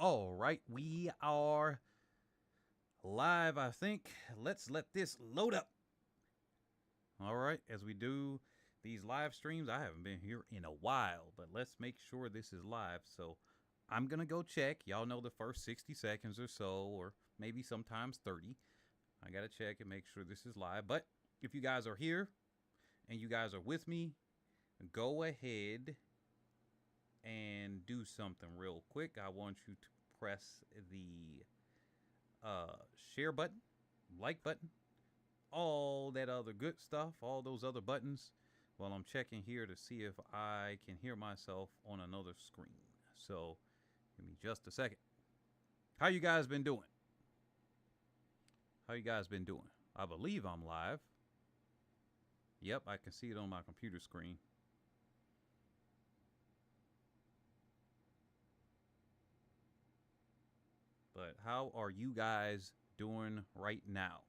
All right, we are live, I think. Let's let this load up. All right, as we do these live streams, I haven't been here in a while, but let's make sure this is live. So I'm going to go check. Y'all know the first 60 seconds or so, or maybe sometimes 30. I got to check and make sure this is live. But if you guys are here and you guys are with me, go ahead and do something real quick. I want you to press the share button, like button, all that other good stuff, all those other buttons, while I'm checking here to see if I can hear myself on another screen. So give me just a second. How you guys been doing? How you guys been doing? I believe I'm live. Yep, I can see it on my computer screen. But how are you guys doing right now?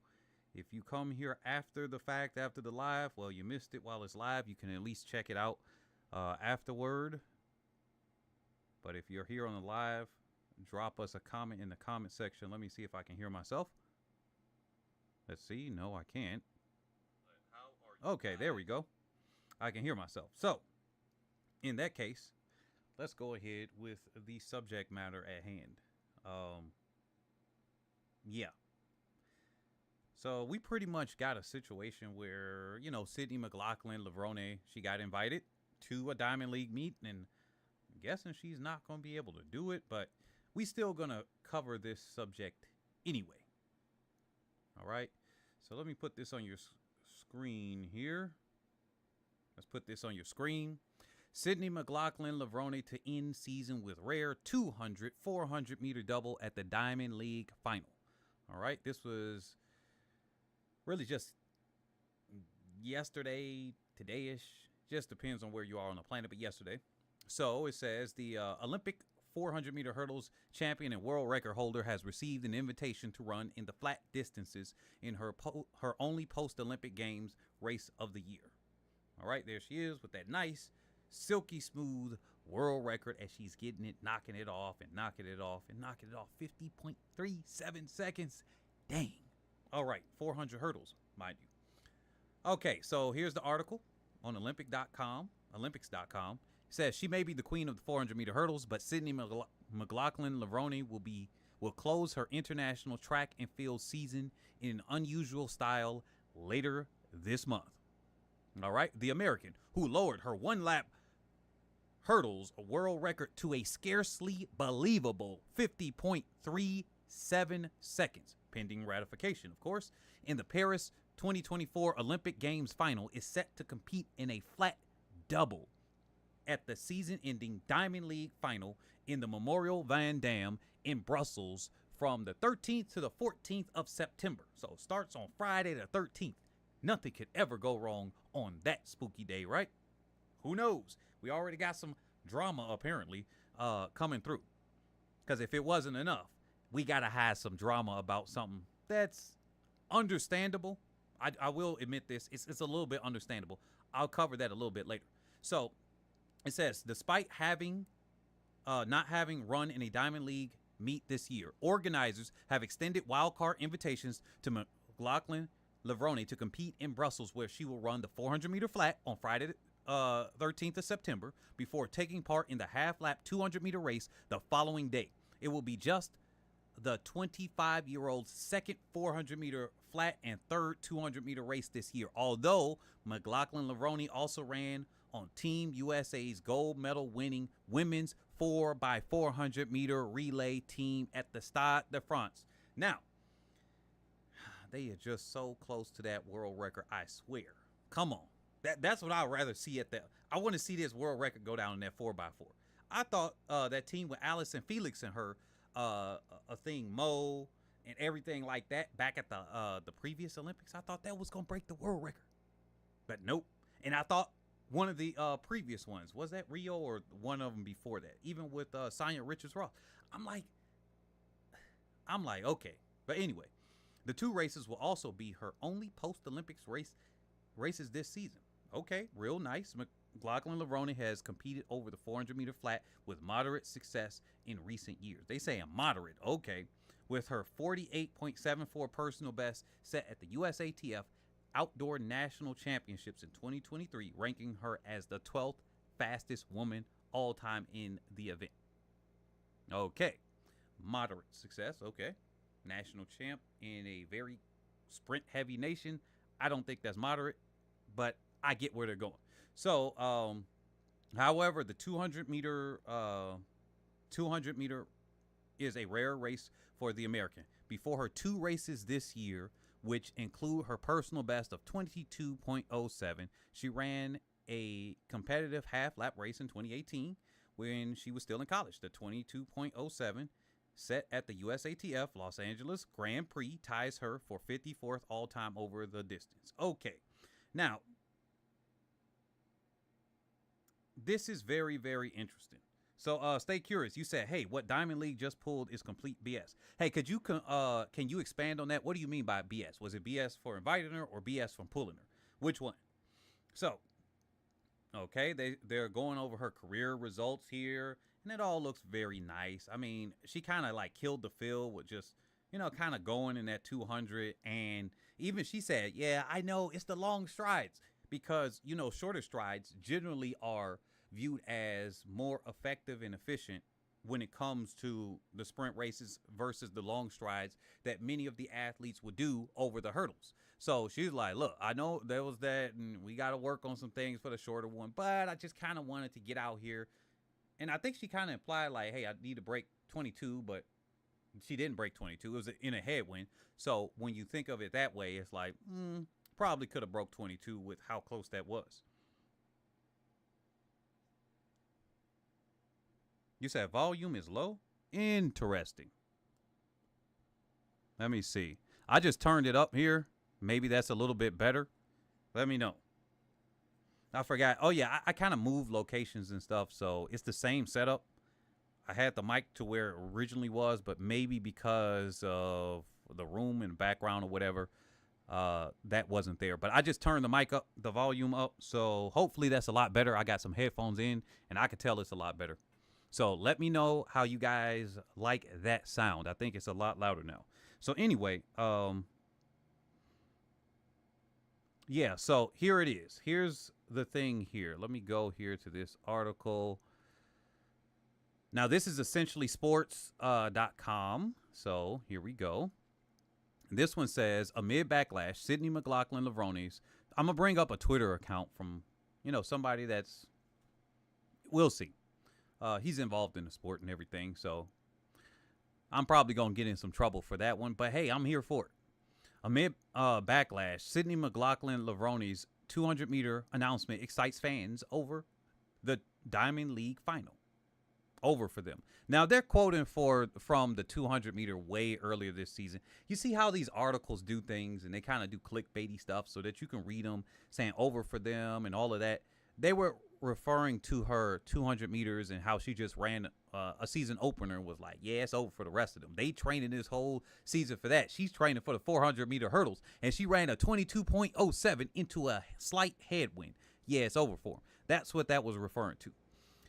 If you come here after the fact, after the live, well, you missed it while it's live. You can at least check it out afterward. But if you're here on the live, drop us a comment in the comment section. Let me see if I can hear myself. Let's see. No, I can't. Okay, there we go. I can hear myself. So, in that case, let's go ahead with the subject matter at hand. Yeah. So we pretty much got a situation where, you know, Sydney McLaughlin, Levrone, she got invited to a Diamond League meet, and I'm guessing she's not going to be able to do it, but we still going to cover this subject anyway. All right. So let me put this on your screen here. Let's put this on your screen. Sydney McLaughlin, Levrone to end season with rare 200, 400 meter double at the Diamond League final. All right. This was really just yesterday, today-ish. Just depends on where you are on the planet, but yesterday. So it says the Olympic 400 meter hurdles champion and world record holder has received an invitation to run in the flat distances in her only post-Olympic Games race of the year. All right, there she is with that nice, silky smooth world record as she's getting it, knocking it off and knocking it off and knocking it off. 50.37 seconds. Dang. All right, 400 hurdles, mind you. Okay, so here's the article on Olympics.com. It says she may be the queen of the 400 meter hurdles, but Sydney McLaughlin Levrone will close her international track and field season in an unusual style later this month. All right, the American, who lowered her one-lap hurdles world record to a scarcely believable 50.37 seconds, pending ratification, of course, in the Paris 2024 Olympic Games final, is set to compete in a flat double at the season-ending Diamond League final in the Memorial Van Damme in Brussels from the 13th to the 14th of September. So it starts on Friday the 13th. Nothing could ever go wrong on that spooky day, right? Who knows? We already got some drama, apparently, coming through. Because if it wasn't enough, we got to have some drama about something that's understandable. I will admit this. It's a little bit understandable. I'll cover that a little bit later. So it says, despite not having run in a Diamond League meet this year, organizers have extended wildcard invitations to McLaughlin Levrone to compete in Brussels, where she will run the 400 meter flat on Friday 13th of September before taking part in the half-lap 200 meter race the following day. It will be just the 25-year-old's second 400 meter flat and third 200 meter race this year, although McLaughlin Levrone also ran on Team USA's gold medal winning women's 4x400 meter relay team at the Stade de France. Now, they are just so close to that world record, I swear. Come on. That's what I'd rather see at that. I want to see this world record go down in that 4x4. I thought that team with Allison Felix and her, a thing, Mo, and everything like that back at the previous Olympics, I thought that was going to break the world record. But nope. And I thought one of the previous ones, was that Rio or one of them before that? Even with Sonia Richards-Ross. I'm like, okay. But anyway. The two races will also be her only post-Olympics races this season. Okay, real nice. McLaughlin Levrone has competed over the 400-meter flat with moderate success in recent years. They say a moderate, okay. With her 48.74 personal best set at the USATF Outdoor National Championships in 2023, ranking her as the 12th fastest woman all time in the event. Okay, moderate success, okay. National champ in a very sprint-heavy nation. I don't think that's moderate, but I get where they're going. So, however, the 200-meter is a rare race for the American. Before her 2 races this year, which include her personal best of 22.07, she ran a competitive half-lap race in 2018 when she was still in college. The 22.07 set at the USATF Los Angeles Grand Prix ties her for 54th all-time over the distance. Okay, now, this is very, very interesting. So stay curious. You said, hey, what Diamond League just pulled is complete BS. Hey, can you expand on that? What do you mean by BS? Was it BS for inviting her or BS from pulling her? Which one? So, okay, they're going over her career results here, and it all looks very nice. I mean, she kind of like killed the field with just, kind of going in that 200. And even she said, yeah, I know it's the long strides because, shorter strides generally are viewed as more effective and efficient when it comes to the sprint races versus the long strides that many of the athletes would do over the hurdles. So she's like, look, I know there was that and we got to work on some things for the shorter one, but I just kind of wanted to get out here. And I think she kind of implied like, hey, I need to break 22, but she didn't break 22. It was in a headwind. So when you think of it that way, it's like, probably could have broke 22 with how close that was. You said volume is low? Interesting. Let me see. I just turned it up here. Maybe that's a little bit better. Let me know. I forgot. Oh, yeah, I kind of moved locations and stuff, so it's the same setup. I had the mic to where it originally was, but maybe because of the room and background or whatever, that wasn't there. But I just turned the mic up, the volume up, so hopefully that's a lot better. I got some headphones in, and I could tell it's a lot better. So let me know how you guys like that sound. I think it's a lot louder now. So anyway, yeah, so here it is. Here's the thing here. Let me go here to this article. Now, this is essentially sports.com. So here we go. This one says, amid backlash, Sydney McLaughlin Levrone's. I'm going to bring up a Twitter account from, somebody that's, we'll see. He's involved in the sport and everything, so I'm probably going to get in some trouble for that one. But, hey, I'm here for it. Amid backlash, Sydney McLaughlin Levrone's 200-meter announcement excites fans over the Diamond League final. Over for them. Now, they're quoting from the 200-meter way earlier this season. You see how these articles do things, and they kind of do clickbaity stuff so that you can read them, saying over for them and all of that. They were referring to her 200 meters and how she just ran a season opener and was like, yeah, it's over for the rest of them. They training this whole season for that. She's training for the 400-meter hurdles, and she ran a 22.07 into a slight headwind. Yeah, it's over for them. That's what that was referring to.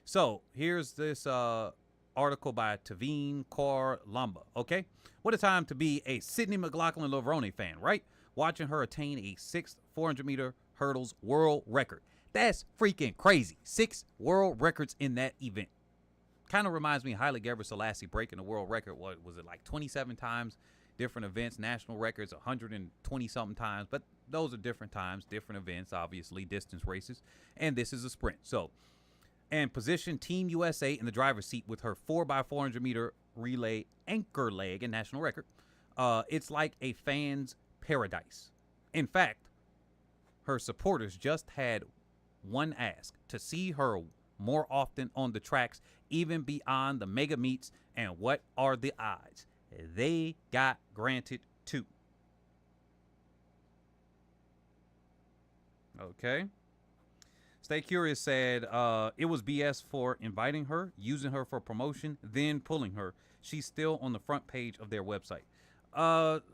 So here's this article by Tavine Kaur Lamba. Okay, what a time to be a Sydney McLaughlin Levrone fan, right? Watching her attain a 6th 400-meter hurdles world record. That's freaking crazy. 6 world records in that event. Kind of reminds me of Haile Gebrselassie breaking the world record. What was it, like 27 times? Different events, national records, 120-something times. But those are different times, different events, obviously, distance races. And this is a sprint. So, and position Team USA in the driver's seat with her 4x400-meter relay anchor leg and national record. It's like a fan's paradise. In fact, her supporters just had one ask: to see her more often on the tracks, even beyond the mega meets. And what are the odds? They got granted too. Okay. Stay Curious said it was BS for inviting her, using her for promotion, then pulling her. She's still on the front page of their website.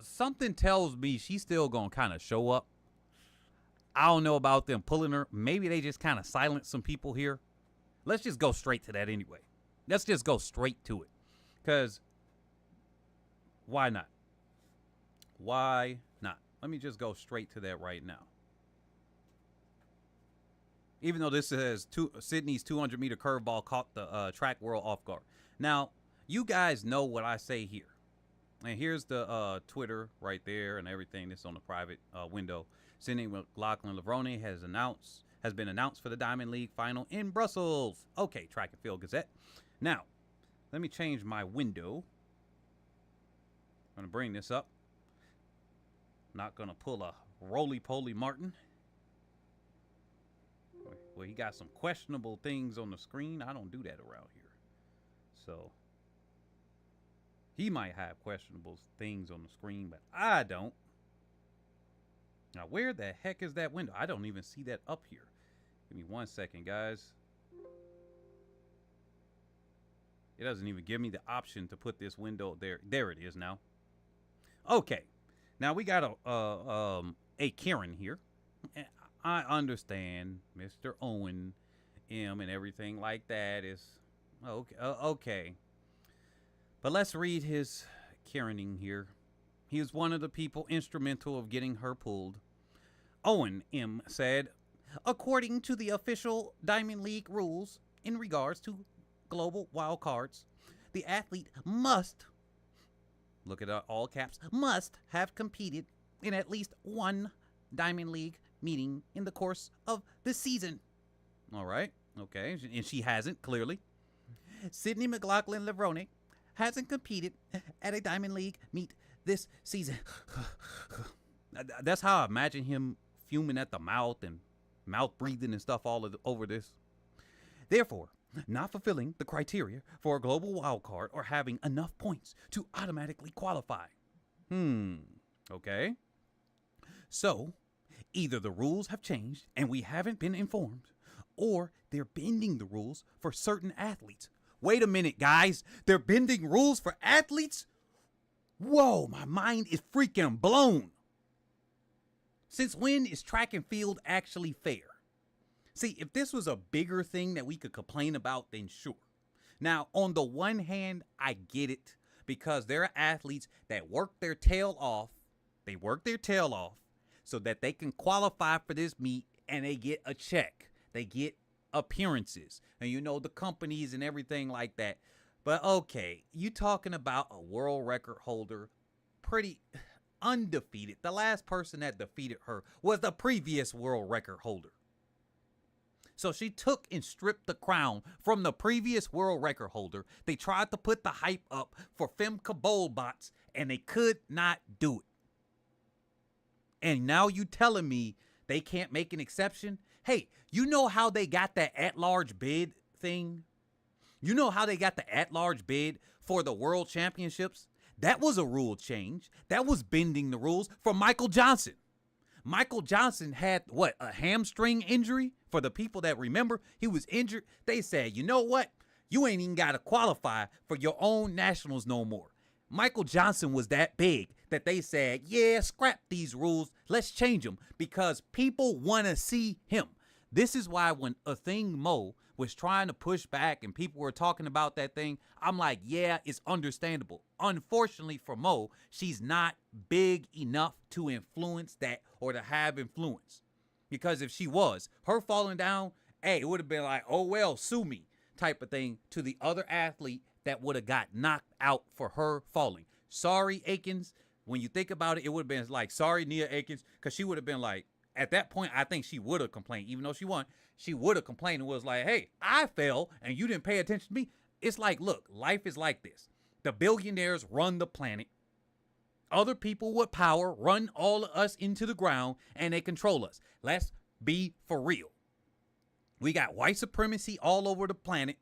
Something tells me she's still gonna kind of show up. I don't know about them pulling her. Maybe they just kind of silenced some people here. Let's just go straight to that anyway. Let's just go straight to it. Because why not? Why not? Let me just go straight to that right now. Even though this says Sydney's 200-meter curveball caught the track world off guard. Now, you guys know what I say here. And here's the Twitter right there and everything that's on the private window. Sydney McLaughlin Levrone has been announced for the Diamond League final in Brussels. Okay, Track and Field Gazette. Now, let me change my window. I'm going to bring this up. Not going to pull a roly-poly Martin. Well, he got some questionable things on the screen. I don't do that around here. So, he might have questionable things on the screen, but I don't. Now, where the heck is that window? I don't even see that up here. Give me 1 second, guys. It doesn't even give me the option to put this window there. There it is now. Okay. Now, we got a Karen here. I understand Mr. Owen M and everything like that is okay. But let's read his Karening here. He was one of the people instrumental of getting her pulled. Owen M said, according to the official Diamond League rules in regards to global wild cards, the athlete must, look at all caps, must have competed in at least one Diamond League meeting in the course of the season. All right. Okay. And she hasn't, clearly. Sydney McLaughlin Levrone hasn't competed at a Diamond League meet this season. That's how I imagine him fuming at the mouth and mouth breathing and stuff over this. Therefore, not fulfilling the criteria for a global wild card or having enough points to automatically qualify. Okay. So, either the rules have changed and we haven't been informed, or they're bending the rules for certain athletes. Wait a minute, guys. They're bending rules for athletes? Whoa, my mind is freaking blown. Since when is track and field actually fair? See, if this was a bigger thing that we could complain about, then sure. Now, on the one hand, I get it, because there are athletes that work their tail off. They work their tail off so that they can qualify for this meet and they get a check. They get appearances and, you know, the companies and everything like that. But okay, you talking about a world record holder, pretty undefeated. The last person that defeated her was the previous world record holder. So she took and stripped the crown from the previous world record holder. They tried to put the hype up for Femke Bolbots and they could not do it. And now you telling me they can't make an exception? Hey, you know how they got that at-large bid thing? You know how they got the at-large bid for the world championships? That was a rule change. That was bending the rules for Michael Johnson. Michael Johnson had, what, a hamstring injury? For the people that remember, he was injured. They said, you know what? You ain't even got to qualify for your own nationals no more. Michael Johnson was that big that they said, yeah, scrap these rules. Let's change them because people want to see him. This is why when a thing Mo was trying to push back and people were talking about that thing, I'm like, yeah, it's understandable. Unfortunately for Mo, she's not big enough to influence that or to have influence. Because if she was, her falling down, hey, it would have been like, oh, well, sue me type of thing to the other athlete that would have got knocked out for her falling. Sorry, Akins. When you think about it, it would have been like, sorry, Nia Akins, because she would have been like, at that point, I think she would have complained. Even though she won, she would have complained and was like, hey, I fell and you didn't pay attention to me. It's like, look, life is like this. The billionaires run the planet. Other people with power run all of us into the ground and they control us. Let's be for real. We got white supremacy all over the planet.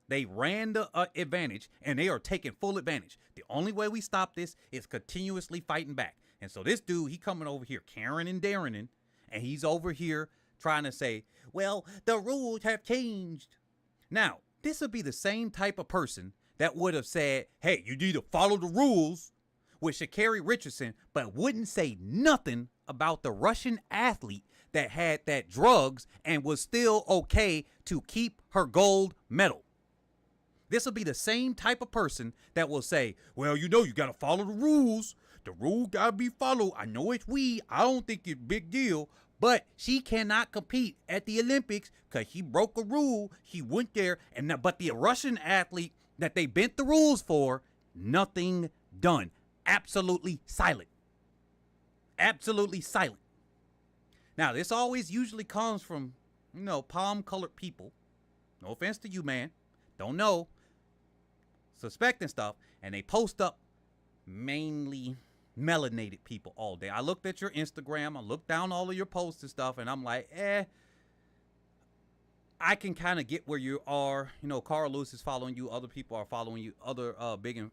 They ran the advantage and they are taking full advantage. The only way we stop this is continuously fighting back. And so this dude, he coming over here, Karen and Darrening, and he's over here trying to say, well, the rules have changed. Now, this would be the same type of person that would have said, hey, you need to follow the rules with Sha'Carri Richardson, but wouldn't say nothing about the Russian athlete that had that drugs and was still okay to keep her gold medal. This will be the same type of person that will say, well, you got to follow the rules. The rule got to be followed. I know it's I don't think it's a big deal, but she cannot compete at the Olympics because she broke a rule. She went there, but the Russian athlete that they bent the rules for, nothing done. Absolutely silent. Absolutely silent. Now, this always usually comes from, palm-colored people. No offense to you, man. Don't know. Suspecting stuff. And they post up mainly melanated people all day. I looked at your Instagram. I looked down all of your posts and stuff. And I'm like, I can kind of get where you are. Carl Lewis is following you. Other people are following you. Other big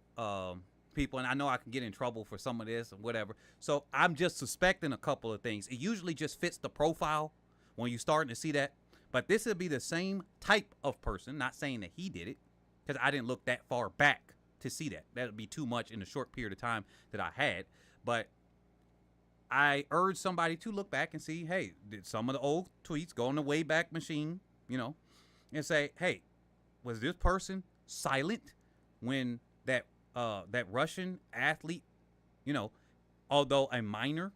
people. And I know I can get in trouble for some of this or whatever. So I'm just suspecting a couple of things. It usually just fits the profile when you're starting to see that. But this would be the same type of person. Not saying that he did it, because I didn't look that far back to see that. That would be too much in the short period of time that I had. But I urge somebody to look back and see, hey, did some of the old tweets go in the Wayback Machine, and say, hey, was this person silent when that Russian athlete, although a minor,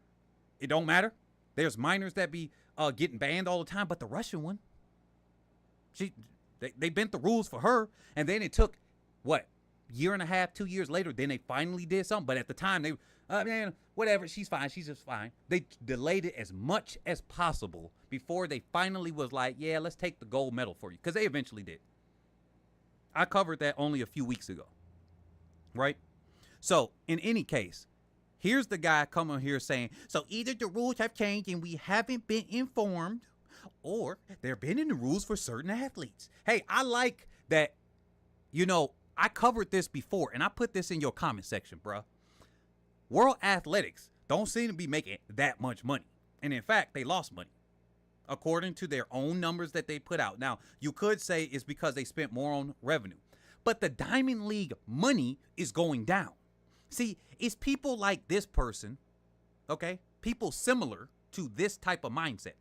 it don't matter. There's minors that be getting banned all the time, but the Russian one, they bent the rules for her, and then it took, year and a half, 2 years later, then they finally did something. But at the time, they, whatever, she's fine, she's just fine. They delayed it as much as possible before they finally was like, yeah, let's take the gold medal for you, because they eventually did. I covered that only a few weeks ago, right? So, in any case, here's the guy coming here saying, so either the rules have changed and we haven't been informed, or they're bending the rules for certain athletes. Hey, I like that, I covered this before, and I put this in your comment section, bruh. World Athletics don't seem to be making that much money. And in fact, they lost money, according to their own numbers that they put out. Now, you could say it's because they spent more on revenue. But the Diamond League money is going down. See, it's people like this person, okay? People similar to this type of mindset.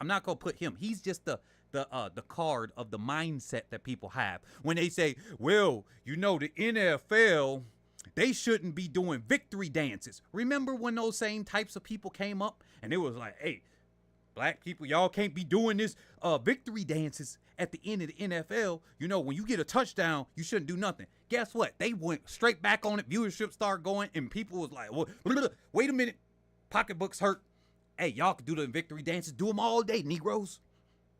I'm not gonna put him. He's just the card of the mindset that people have when they say, well, the NFL, they shouldn't be doing victory dances. Remember when those same types of people came up and it was like, hey, black people, y'all can't be doing this victory dances at the end of the NFL. When you get a touchdown, you shouldn't do nothing. Guess what? They went straight back on it. Viewership started going, and people was like, well, wait a minute. Pocketbooks hurt. Hey, y'all can do the victory dances. Do them all day, Negroes.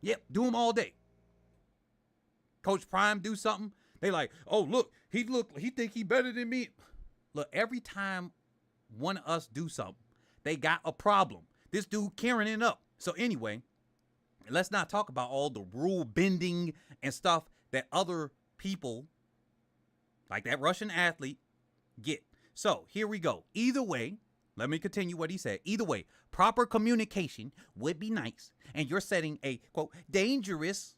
Yep, do them all day. Coach Prime do something. They like, oh, look, he think he better than me. Look, every time one of us do something, they got a problem. This dude carrying it up. So anyway, let's not talk about all the rule bending and stuff that other people, like that Russian athlete, get. So here we go. Either way, let me continue what he said. Either way, proper communication would be nice. And you're setting a, quote, dangerous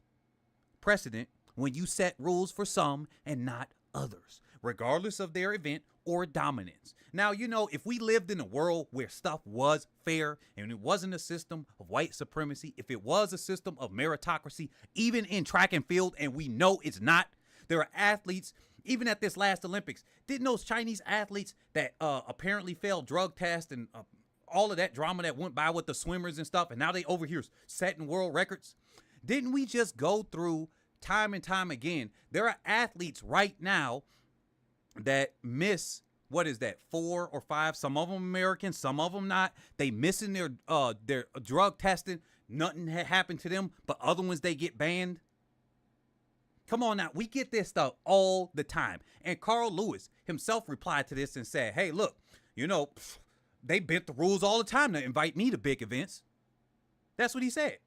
precedent when you set rules for some and not others, regardless of their event or dominance. Now, if we lived in a world where stuff was fair and it wasn't a system of white supremacy, if it was a system of meritocracy, even in track and field, and we know it's not, there are athletes, even at this last Olympics, didn't those Chinese athletes that apparently failed drug tests and all of that drama that went by with the swimmers and stuff, and now they over here setting world records? Didn't we just go through time and time again? There are athletes right now that miss, 4 or 5, some of them American, some of them not. They missing their drug testing. Nothing had happened to them, but other ones, they get banned. Come on now, we get this stuff all the time. And Carl Lewis himself replied to this and said, hey, look, they bent the rules all the time to invite me to big events. That's what he said.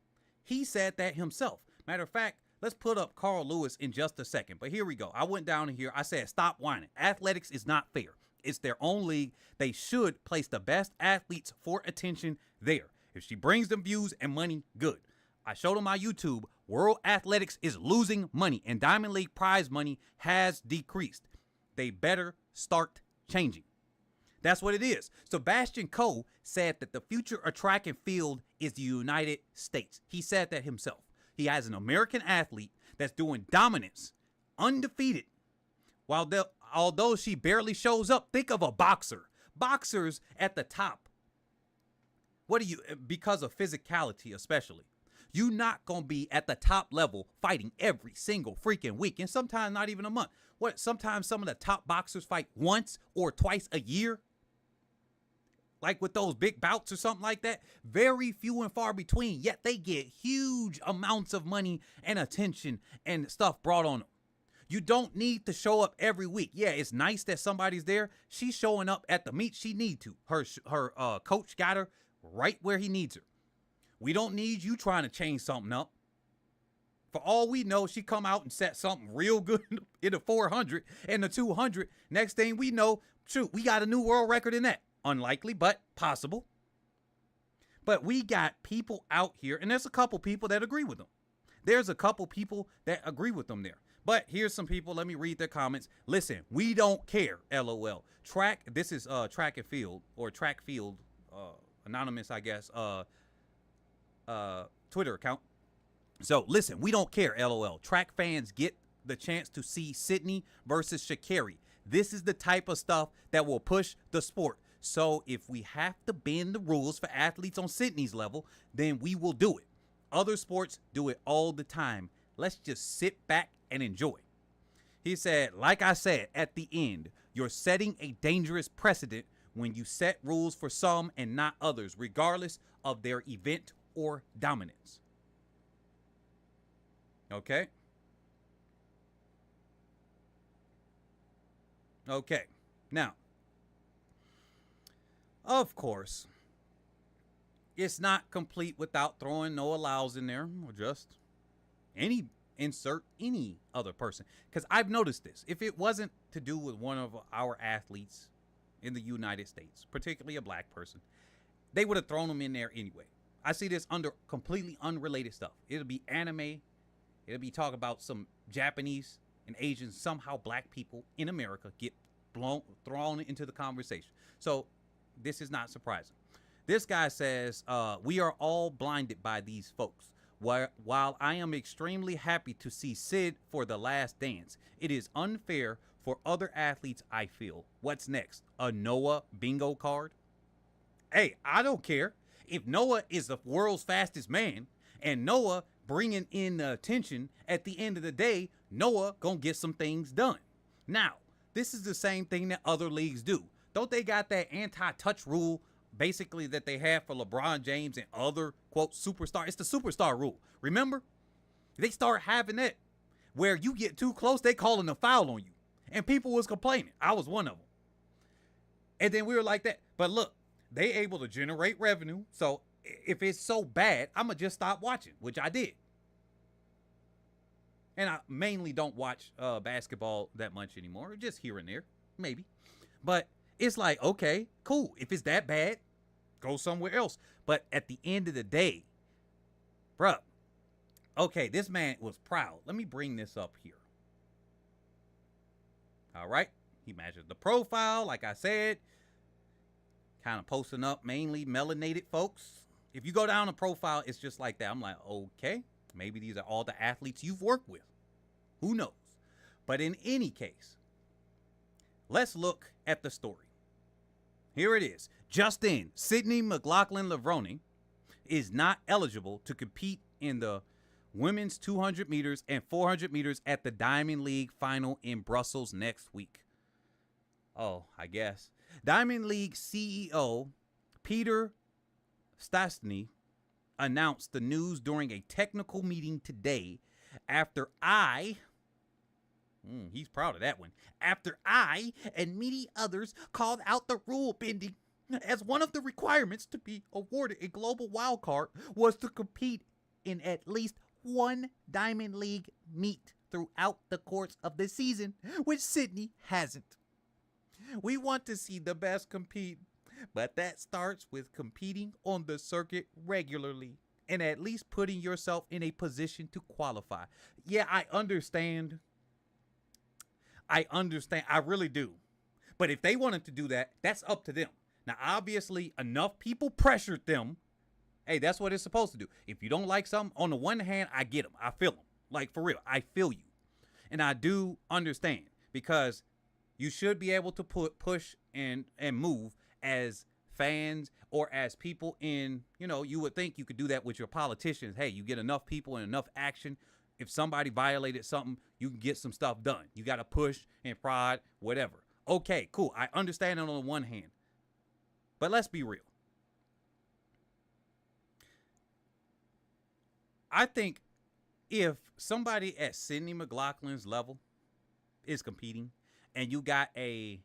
He said that himself. Matter of fact, let's put up Carl Lewis in just a second. But here we go. I went down here. I said, stop whining. Athletics is not fair. It's their own league. They should place the best athletes for attention there. If she brings them views and money, good. I showed on my YouTube, World Athletics is losing money and Diamond League prize money has decreased. They better start changing. That's what it is. Sebastian Coe said that the future of track and field is the United States. He said that himself. He has an American athlete that's doing dominance, undefeated. Although she barely shows up, think of a boxer. Boxers at the top. Because of physicality especially, you're not going to be at the top level fighting every single freaking week, and sometimes not even a month. Sometimes some of the top boxers fight once or twice a year. Like with those big bouts or something like that. Very few and far between, yet they get huge amounts of money and attention and stuff brought on them. You don't need to show up every week. Yeah, it's nice that somebody's there. She's showing up at the meet she need to. Her coach got her right where he needs her. We don't need you trying to change something up. For all we know, she come out and set something real good in the 400 and the 200. Next thing we know, shoot, we got a new world record in that. Unlikely, but possible. But we got people out here, and there's a couple people that agree with them. There's a couple people that agree with them there. But here's some people. Let me read their comments. Listen, we don't care. LOL. This is track and field, or track field, anonymous, I guess, Twitter account. So listen, we don't care. LOL. Track fans get the chance to see Sydney versus Sha'Carri. This is the type of stuff that will push the sport. So if we have to bend the rules for athletes on Sydney's level, then we will do it. Other sports do it all the time. Let's just sit back and enjoy. He said, like I said, at the end, you're setting a dangerous precedent when you set rules for some and not others, regardless of their event or dominance. Okay. Okay. Now, of course, it's not complete without throwing Noah Lyles in there, or just insert any other person. Because I've noticed this. If it wasn't to do with one of our athletes in the United States, particularly a black person, they would have thrown him in there anyway. I see this under completely unrelated stuff. It'll be anime. It'll be talking about some Japanese and Asian, somehow black people in America get thrown into the conversation. So this is not surprising. This guy says, we are all blinded by these folks. While I am extremely happy to see Sid for The Last Dance, it is unfair for other athletes, I feel. What's next? A Noah bingo card? Hey, I don't care. If Noah is the world's fastest man and Noah bringing in the attention, at the end of the day, Noah gonna get some things done. Now, this is the same thing that other leagues do. Don't they got that anti-touch rule basically that they have for LeBron James and other, quote, superstar? It's the superstar rule. Remember? They start having that where you get too close, they calling a foul on you. And people was complaining. I was one of them. And then we were like that. But look, they able to generate revenue. So if it's so bad, I'm going to just stop watching, which I did. And I mainly don't watch basketball that much anymore. Just here and there, maybe. But it's like, okay, cool. If it's that bad, go somewhere else. But at the end of the day, bruh, okay, this man was proud. Let me bring this up here. All right. He measured the profile, like I said. Kind of posting up mainly melanated folks. If you go down the profile, it's just like that. I'm like, okay, maybe these are all the athletes you've worked with. Who knows? But in any case, let's look at the story. Here it is. Just in, Sydney McLaughlin Levrone is not eligible to compete in the women's 200 meters and 400 meters at the Diamond League final in Brussels next week. Oh, I guess. Diamond League CEO Peter Stastny announced the news during a technical meeting today after he's proud of that one. After I and many others called out the rule bending, as one of the requirements to be awarded a global wild card was to compete in at least one Diamond League meet throughout the course of the season, which Sydney hasn't. We want to see the best compete, but that starts with competing on the circuit regularly and at least putting yourself in a position to qualify. Yeah, I understand. I really do. But if they wanted to do that, that's up to them. Now, obviously, enough people pressured them. Hey, that's what it's supposed to do. If you don't like something, on the one hand, I get them. I feel them. Like, for real, I feel you. And I do understand, because you should be able to push and move as fans or as people in, you would think you could do that with your politicians. Hey, you get enough people and enough action. If somebody violated something, you can get some stuff done. You got to push and prod, whatever. Okay, cool. I understand it on the one hand. But let's be real. I think if somebody at Sydney McLaughlin's level is competing, and you got a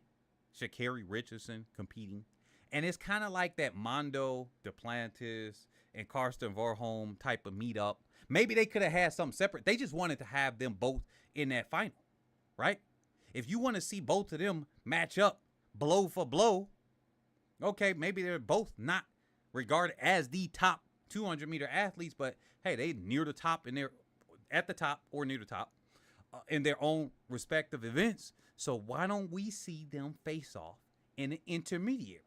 Sha'Carri Richardson competing, and it's kind of like that Mondo Duplantis and Karsten Warholm type of meetup, maybe they could have had something separate. They just wanted to have them both in that final, right? If you want to see both of them match up blow for blow, okay, maybe they're both not regarded as the top 200-meter athletes, but hey, they near the top, and they're at the top or near the top in their own respective events. So why don't we see them face off in an intermediary?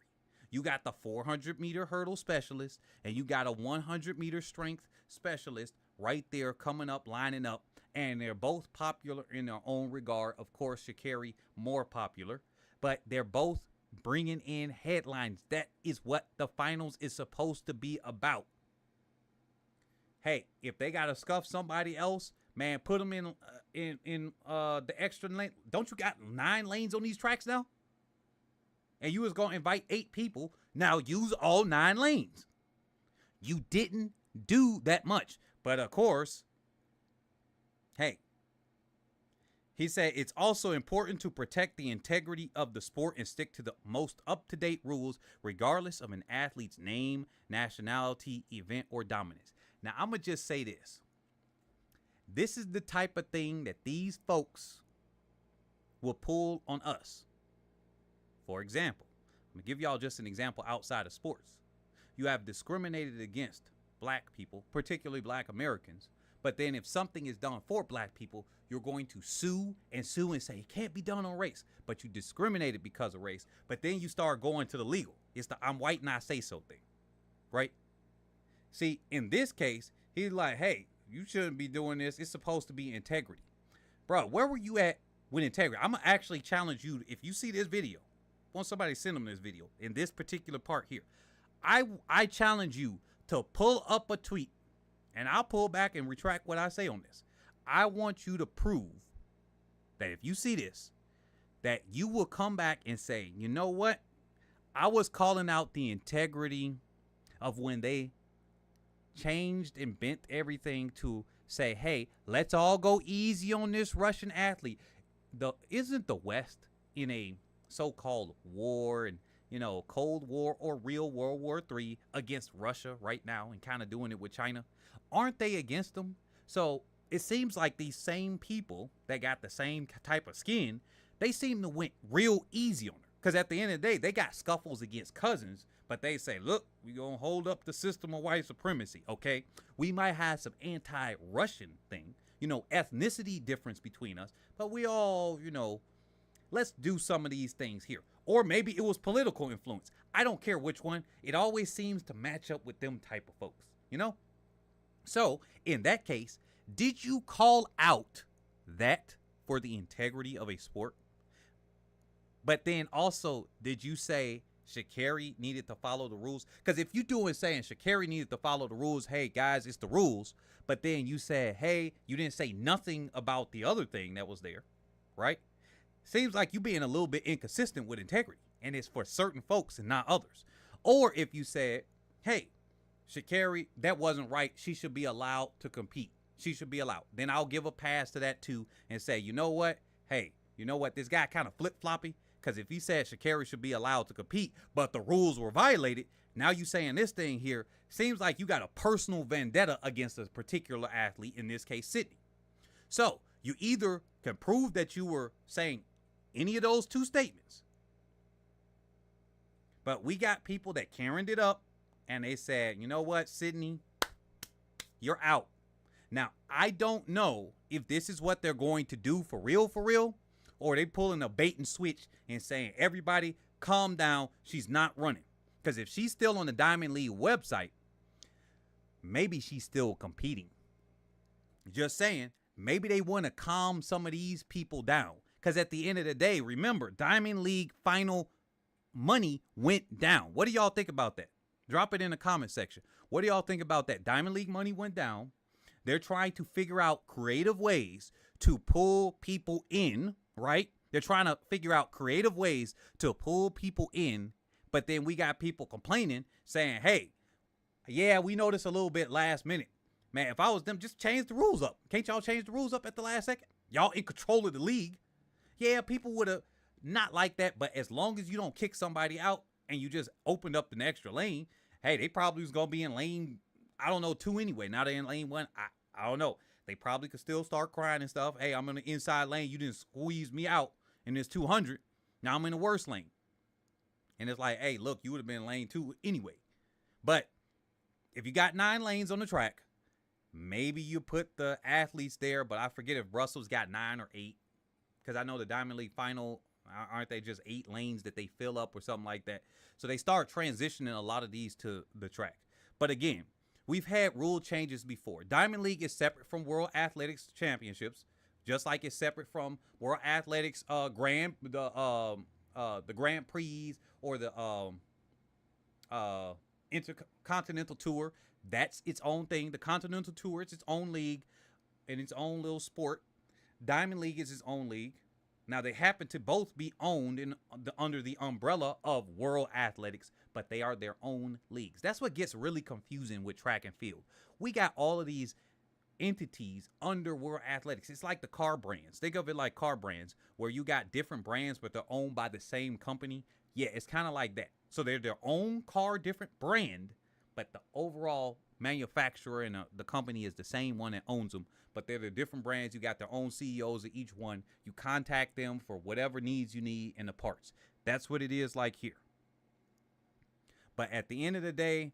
You got the 400-meter hurdle specialist, and you got a 100-meter strength specialist right there coming up, lining up, and they're both popular in their own regard. Of course, Sha'Carri more popular, but they're both bringing in headlines. That is what the finals is supposed to be about. Hey, if they got to scuff somebody else, man, put them in the extra lane. Don't you got 9 lanes on these tracks now? And you was going to invite 8 people. Now use all 9 lanes. You didn't do that much. But of course, hey, he said it's also important to protect the integrity of the sport and stick to the most up-to-date rules, regardless of an athlete's name, nationality, event, or dominance. Now, I'm going to just say this. This is the type of thing that these folks will pull on us. For example, I'm going to give y'all just an example outside of sports. You have discriminated against black people, particularly black Americans. But then if something is done for black people, you're going to sue and say it can't be done on race. But you discriminated because of race. But then you start going to the legal. It's the I'm white and I say so thing. Right? See, in this case, he's like, hey, you shouldn't be doing this. It's supposed to be integrity. Bro, where were you at with integrity? I'm going to actually challenge you. If you see this video, I want somebody to send them this video in this particular part here. I challenge you to pull up a tweet, and I'll pull back and retract what I say on this. I want you to prove that if you see this, that you will come back and say, you know what? I was calling out the integrity of when they changed and bent everything to say, hey, let's all go easy on this Russian athlete. Isn't the West in a so-called war and, Cold War or real World War III against Russia right now and kind of doing it with China? Aren't they against them? So it seems like these same people that got the same type of skin, they seem to went real easy on her. Because at the end of the day, they got scuffles against cousins, but they say, look, we're going to hold up the system of white supremacy, okay? We might have some anti-Russian thing, ethnicity difference between us, but we all, let's do some of these things here. Or maybe it was political influence. I don't care which one. It always seems to match up with them type of folks, So, in that case, did you call out that for the integrity of a sport? But then also, did you say Sha'Carri needed to follow the rules? Because if you doing saying Sha'Carri needed to follow the rules, hey, guys, it's the rules. But then you said, hey, you didn't say nothing about the other thing that was there, right? Seems like you being a little bit inconsistent with integrity. And it's for certain folks and not others. Or if you said, hey, Sha'Carri, that wasn't right. She should be allowed to compete. She should be allowed. Then I'll give a pass to that too and say, you know what? Hey, you know what? This guy kind of flip-floppy. Because if he said Sha'Carri should be allowed to compete, but the rules were violated, now you saying this thing here, seems like you got a personal vendetta against a particular athlete, in this case, Sydney. So you either can prove that you were saying any of those two statements, but we got people that Karen'd it up and they said, you know what, Sydney, you're out. Now, I don't know if this is what they're going to do for real, or they pulling a bait and switch and saying, everybody calm down, she's not running. Because if she's still on the Diamond League website, maybe she's still competing. Just saying, maybe they want to calm some of these people down. Because at the end of the day, remember, Diamond League final money went down. What do y'all think about that? Drop it in the comment section. What do y'all think about that? Diamond League money went down. They're trying to figure out creative ways to pull people in, right? They're trying to figure out creative ways to pull people in. But then we got people complaining, saying, hey, yeah, we noticed a little bit last minute. Man, if I was them, just change the rules up. Can't y'all change the rules up at the last second? Y'all in control of the league. Yeah, people would have not liked that. But as long as you don't kick somebody out and you just opened up an extra lane, hey, they probably was going to be in lane, I don't know, 2 anyway. Now they're in lane 1. I don't know. They probably could still start crying and stuff. Hey, I'm in the inside lane. You didn't squeeze me out in this 200. Now I'm in the worst lane. And it's like, hey, look, you would have been in lane 2 anyway. But if you got 9 lanes on the track, maybe you put the athletes there. But I forget if Russell's got 9 or 8. Because I know the Diamond League final, aren't they just 8 lanes that they fill up or something like that? So they start transitioning a lot of these to the track. But again, we've had rule changes before. Diamond League is separate from World Athletics Championships, just like it's separate from World Athletics the Grand Prix or the Intercontinental Tour. That's its own thing. The Continental Tour, it's its own league and its own little sport. Diamond League is its own league. Now, they happen to both be owned under the umbrella of World Athletics, but they are their own leagues. That's what gets really confusing with track and field. We got all of these entities under World Athletics. It's like the car brands. Think of it like car brands, where you got different brands, but they're owned by the same company. Yeah, it's kind of like that. So they're their own car, different brand, but the overall manufacturer and the company is the same one that owns them, but they're the different brands. You got their own CEOs of each one. You contact them for whatever needs you need in the parts. That's what it is like here. But at the end of the day,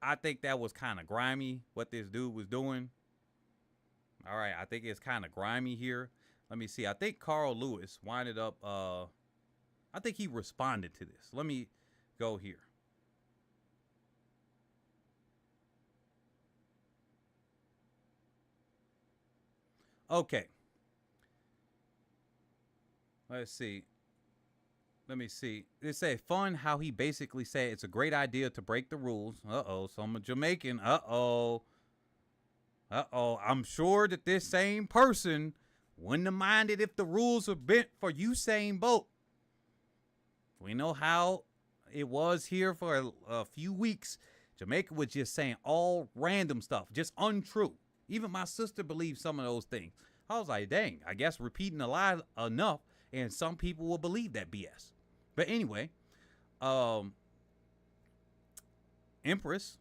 I think that was kind of grimy what this dude was doing. All right, I think it's kind of grimy here. Let me see. I think Carl Lewis winded up, I think he responded to this. Let me go here. Okay. Let's see. Let me see. They say fun how he basically said it's a great idea to break the rules. Uh-oh. So I'm a Jamaican. Uh-oh. Uh-oh. I'm sure that this same person wouldn't have minded if the rules were bent for Usain Bolt. We know how it was here for a few weeks. Jamaica was just saying all random stuff, just untrue. Even my sister believed some of those things. I was like, dang, I guess repeating a lie enough and some people will believe that BS. But anyway, Empress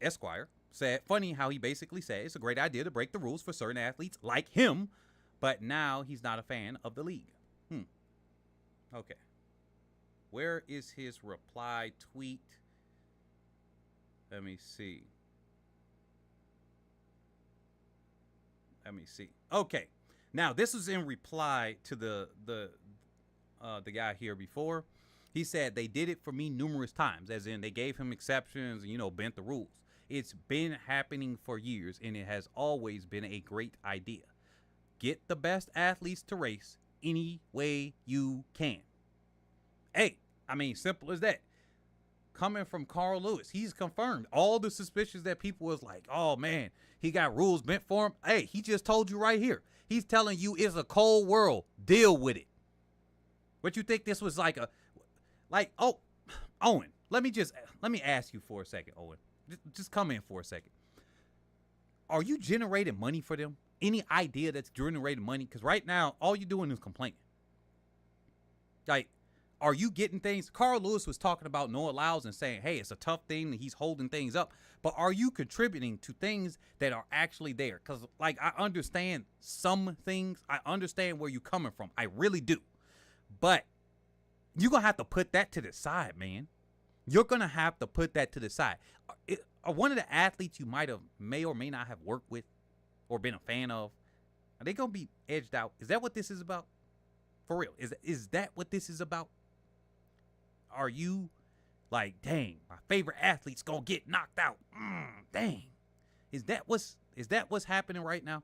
Esquire said, funny how he basically said it's a great idea to break the rules for certain athletes like him, but now he's not a fan of the league. Okay. Where is his reply tweet? Let me see. Let me see. Okay. Now, this was in reply to the guy here before. He said they did it for me numerous times, as in they gave him exceptions and, you know, bent the rules. It's been happening for years, and it has always been a great idea. Get the best athletes to race any way you can. Hey, I mean, simple as that. Coming from Carl Lewis, he's confirmed all the suspicions that people was like, oh man, he got rules bent for him. Hey, he just told you right here. He's telling you it's a cold world. Deal with it. What you think this was like oh, Owen, let me ask you for a second, Owen. Just come in for a second. Are you generating money for them? Any idea that's generating money? Because right now, all you're doing is complaining. Like, are you getting things? Carl Lewis was talking about no allows and saying, hey, it's a tough thing that he's holding things up. But are you contributing to things that are actually there? Because, like, I understand some things. I understand where you're coming from. I really do. But you're going to have to put that to the side, man. You're going to have to put that to the side. Are one of the athletes you may or may not have worked with or been a fan of, are they going to be edged out? Is that what this is about? For real. Is that what this is about? Are you like, dang, my favorite athlete's gonna get knocked out? Dang. Is that what's happening right now?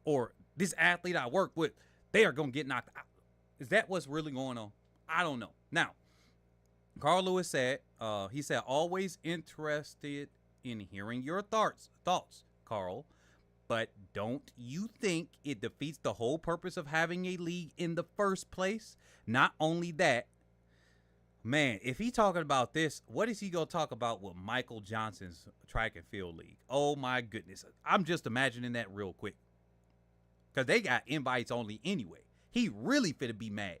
Or this athlete I work with, they are gonna get knocked out. Is that what's really going on? I don't know. Now, Carl Lewis said, he said, always interested in hearing your thoughts, Carl. But don't you think it defeats the whole purpose of having a league in the first place? Not only that, man, if he talking about this, what is he going to talk about with Michael Johnson's track and field league? Oh, my goodness. I'm just imagining that real quick. Because they got invites only anyway. He really finna be mad.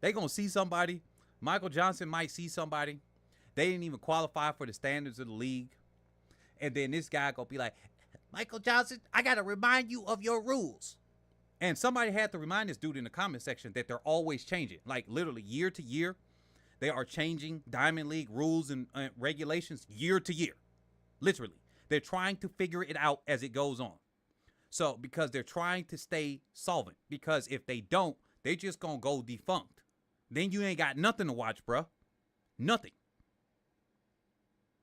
They going to see somebody. Michael Johnson might see somebody. They didn't even qualify for the standards of the league. And then this guy going to be like, Michael Johnson, I got to remind you of your rules. And somebody had to remind this dude in the comment section that they're always changing. Like literally year to year, they are changing Diamond League rules and regulations year to year. Literally. They're trying to figure it out as it goes on. So because they're trying to stay solvent. Because if they don't, they just going to go defunct. Then you ain't got nothing to watch, bruh. Nothing.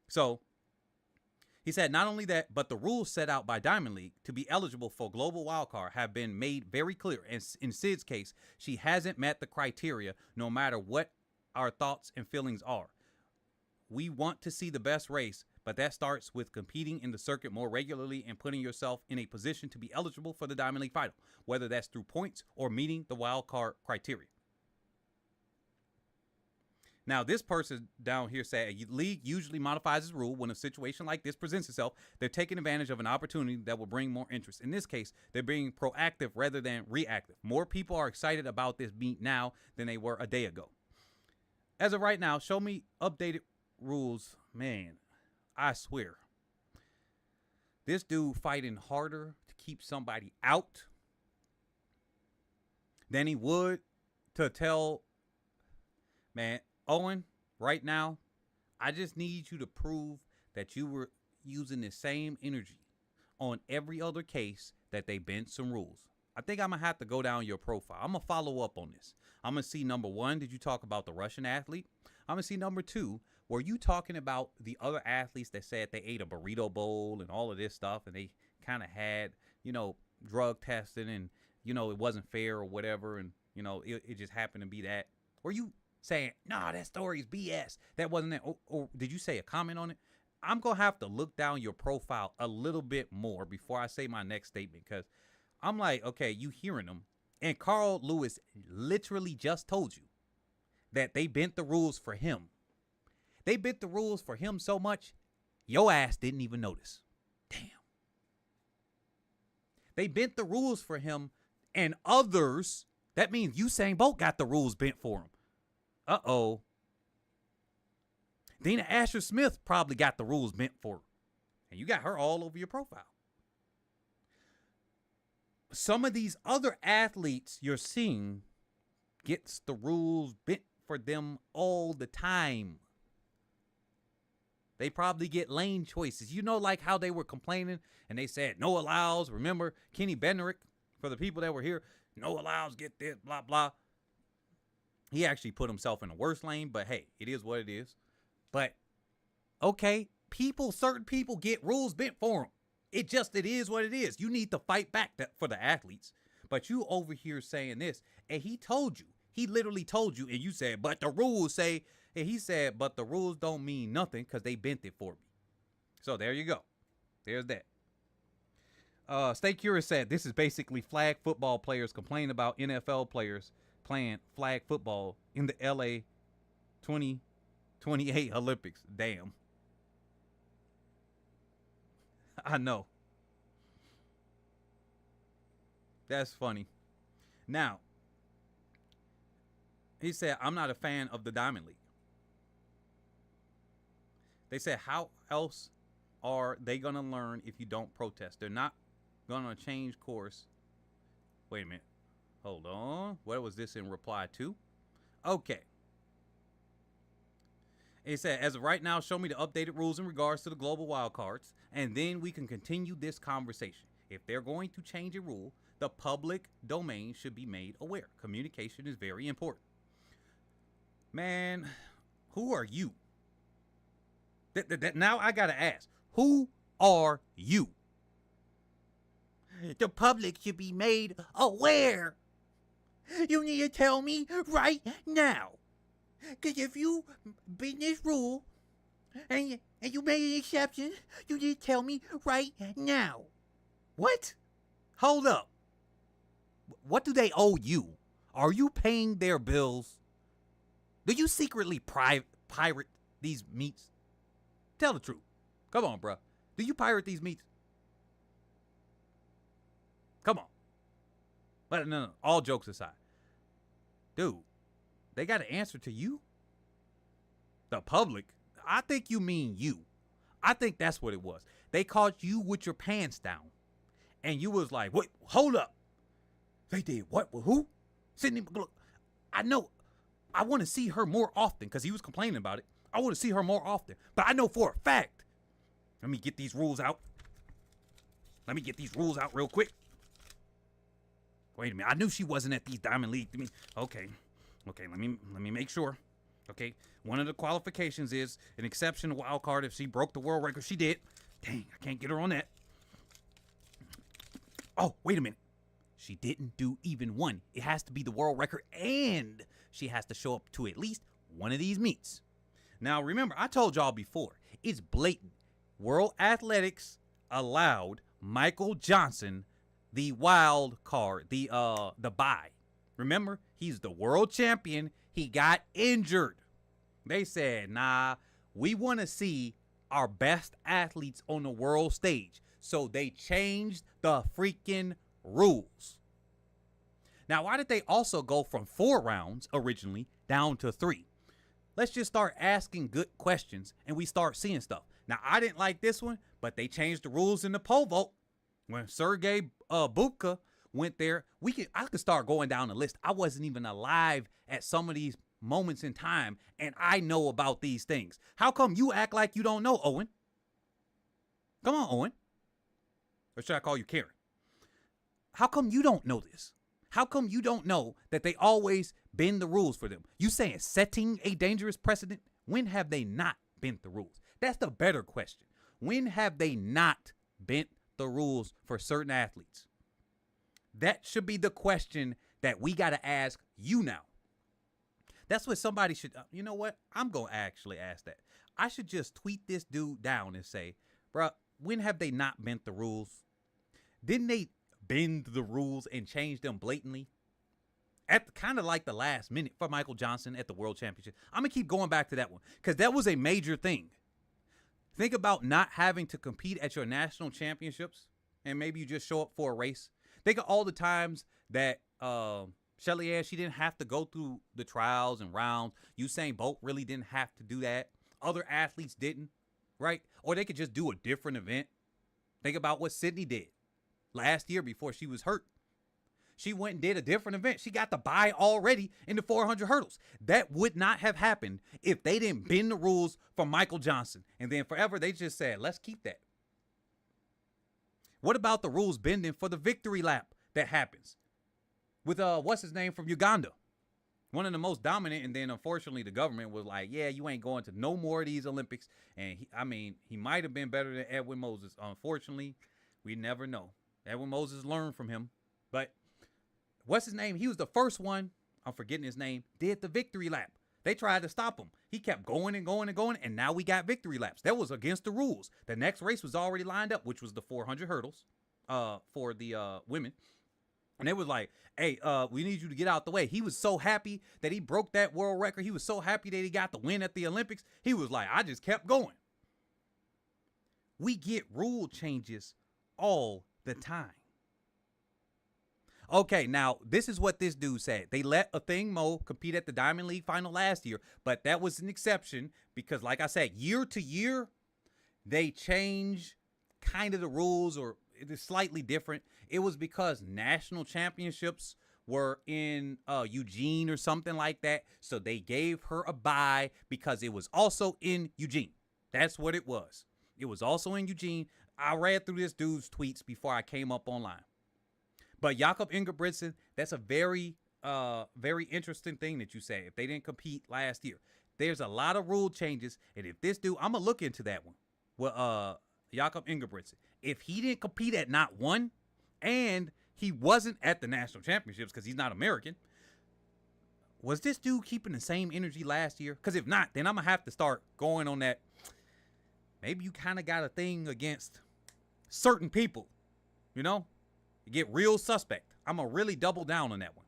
So he said, not only that, but the rules set out by Diamond League to be eligible for Global Wildcard have been made very clear. And in Sid's case, she hasn't met the criteria no matter what our thoughts and feelings are. We want to see the best race, but that starts with competing in the circuit more regularly and putting yourself in a position to be eligible for the Diamond League final, whether that's through points or meeting the wildcard criteria. Now, this person down here said a league usually modifies its rule when a situation like this presents itself. They're taking advantage of an opportunity that will bring more interest. In this case, they're being proactive rather than reactive. More people are excited about this meet now than they were a day ago. As of right now, show me updated rules. Man, I swear. This dude fighting harder to keep somebody out than he would to tell, man, Owen, right now, I just need you to prove that you were using the same energy on every other case that they bent some rules. I think I'm going to have to go down your profile. I'm going to follow up on this. I'm going to see, number one, did you talk about the Russian athlete? I'm going to see, number two, were you talking about the other athletes that said they ate a burrito bowl and all of this stuff and they kind of had, you know, drug testing and, you know, it wasn't fair or whatever and, you know, it just happened to be that? Were you saying, nah, that story's BS? That wasn't it. Or did you say a comment on it? I'm going to have to look down your profile a little bit more before I say my next statement because I'm like, okay, you hearing them. And Carl Lewis literally just told you that they bent the rules for him. They bent the rules for him so much, your ass didn't even notice. Damn. They bent the rules for him and others. That means Usain Bolt got the rules bent for him. Uh-oh. Dina Asher Smith probably got the rules bent for her. And you got her all over your profile. Some of these other athletes you're seeing gets the rules bent for them all the time. They probably get lane choices. You know, like how they were complaining and they said no allows. Remember Kenny Bednarek, for the people that were here, no allows, get this, blah, blah. He actually put himself in the worst lane, but hey, it is what it is. But, okay, certain people get rules bent for them. It is what it is. You need to fight back for the athletes. But you over here saying this, and he told you. He literally told you, and you said, but the rules say, and he said, but the rules don't mean nothing because they bent it for me. So there you go. There's that. Stay Curious said, this is basically flag football players complain about NFL players playing flag football in the LA 2028 Olympics. Damn. I know. That's funny. Now, he said, I'm not a fan of the Diamond League. They said, how else are they going to learn if you don't protest? They're not going to change course. Wait a minute. Hold on. What was this in reply to? Okay. It said, as of right now, show me the updated rules in regards to the global wildcards, and then we can continue this conversation. If they're going to change a rule, The public domain should be made aware. Communication is very important. Man, who are you? Now I gotta ask, who are you? The public should be made aware. You need to tell me right now. Because if you bend this rule and you made an exception, you need to tell me right now. What? Hold up. What do they owe you? Are you paying their bills? Do you secretly pirate these meats? Tell the truth. Come on, bro. Do you pirate these meats? Come on. But no, all jokes aside. Dude, they got to answer to you? The public? I think you mean you. I think that's what it was. They caught you with your pants down. And you was like, wait, hold up. They did what? With who? Sydney McLaughlin. I know. I want to see her more often because he was complaining about it. I want to see her more often. But I know for a fact. Let me get these rules out. Let me get these rules out real quick. Wait a minute. I knew she wasn't at these Diamond League. Okay. Let me make sure. Okay. One of the qualifications is an exception wild card if she broke the world record. She did. Dang, I can't get her on that. Oh, wait a minute. She didn't do even one. It has to be the world record, and she has to show up to at least one of these meets. Now, remember, I told y'all before, it's blatant. World Athletics allowed Michael Johnson the wild card, the bye. Remember, he's the world champion. He got injured. They said, nah, we want to see our best athletes on the world stage. So they changed the freaking rules. Now, why did they also go from 4 rounds originally down to 3? Let's just start asking good questions and we start seeing stuff. Now, I didn't like this one, but they changed the rules in the pole vault. When Sergey Bubka went there, I could start going down the list. I wasn't even alive at some of these moments in time, and I know about these things. How come you act like you don't know, Owen? Come on, Owen. Or should I call you Karen? How come you don't know this? How come you don't know that they always bend the rules for them? You saying setting a dangerous precedent? When have they not bent the rules? That's the better question. When have they not bent the rules for certain athletes? That should be the question that we got to ask you now. That's what somebody should, you know what? I'm going to actually ask that. I should just tweet this dude down and say, bruh, when have they not bent the rules? Didn't they bend the rules and change them blatantly? At kind of like the last minute for Michael Johnson at the World Championship. I'm going to keep going back to that one because that was a major thing. Think about not having to compete at your national championships and maybe you just show up for a race. Think of all the times that Shelly Ann, she didn't have to go through the trials and rounds. Usain Bolt really didn't have to do that. Other athletes didn't, right? Or they could just do a different event. Think about what Sydney did last year before she was hurt. She went and did a different event. She got the bye already in the 400 hurdles. That would not have happened if they didn't bend the rules for Michael Johnson. And then forever, they just said, let's keep that. What about the rules bending for the victory lap that happens? With, what's his name from Uganda? One of the most dominant, and then unfortunately the government was like, yeah, you ain't going to no more of these Olympics. And he might have been better than Edwin Moses. Unfortunately, we never know. Edwin Moses learned from him. But what's his name? He was the first one, I'm forgetting his name, did the victory lap. They tried to stop him. He kept going and going and going, and now we got victory laps. That was against the rules. The next race was already lined up, which was the 400 hurdles for the women. And they was like, hey, we need you to get out the way. He was so happy that he broke that world record. He was so happy that he got the win at the Olympics. He was like, I just kept going. We get rule changes all the time. Okay, now, this is what this dude said. They let Athing Mo compete at the Diamond League final last year, but that was an exception because, like I said, year to year, they change kind of the rules, or it is slightly different. It was because national championships were in Eugene or something like that, so they gave her a bye because it was also in Eugene. That's what it was. It was also in Eugene. I read through this dude's tweets before I came up online. But Jakob Ingebrigtsen, that's a very interesting thing that you say. If they didn't compete last year, there's a lot of rule changes, and if this dude, I'm gonna look into that one. Well, Jakob Ingebrigtsen, if he didn't compete at not one, and he wasn't at the national championships because he's not American, was this dude keeping the same energy last year? Because if not, then I'm gonna have to start going on that. Maybe you kind of got a thing against certain people, you know? You get real suspect. I'm gonna really double down on that one.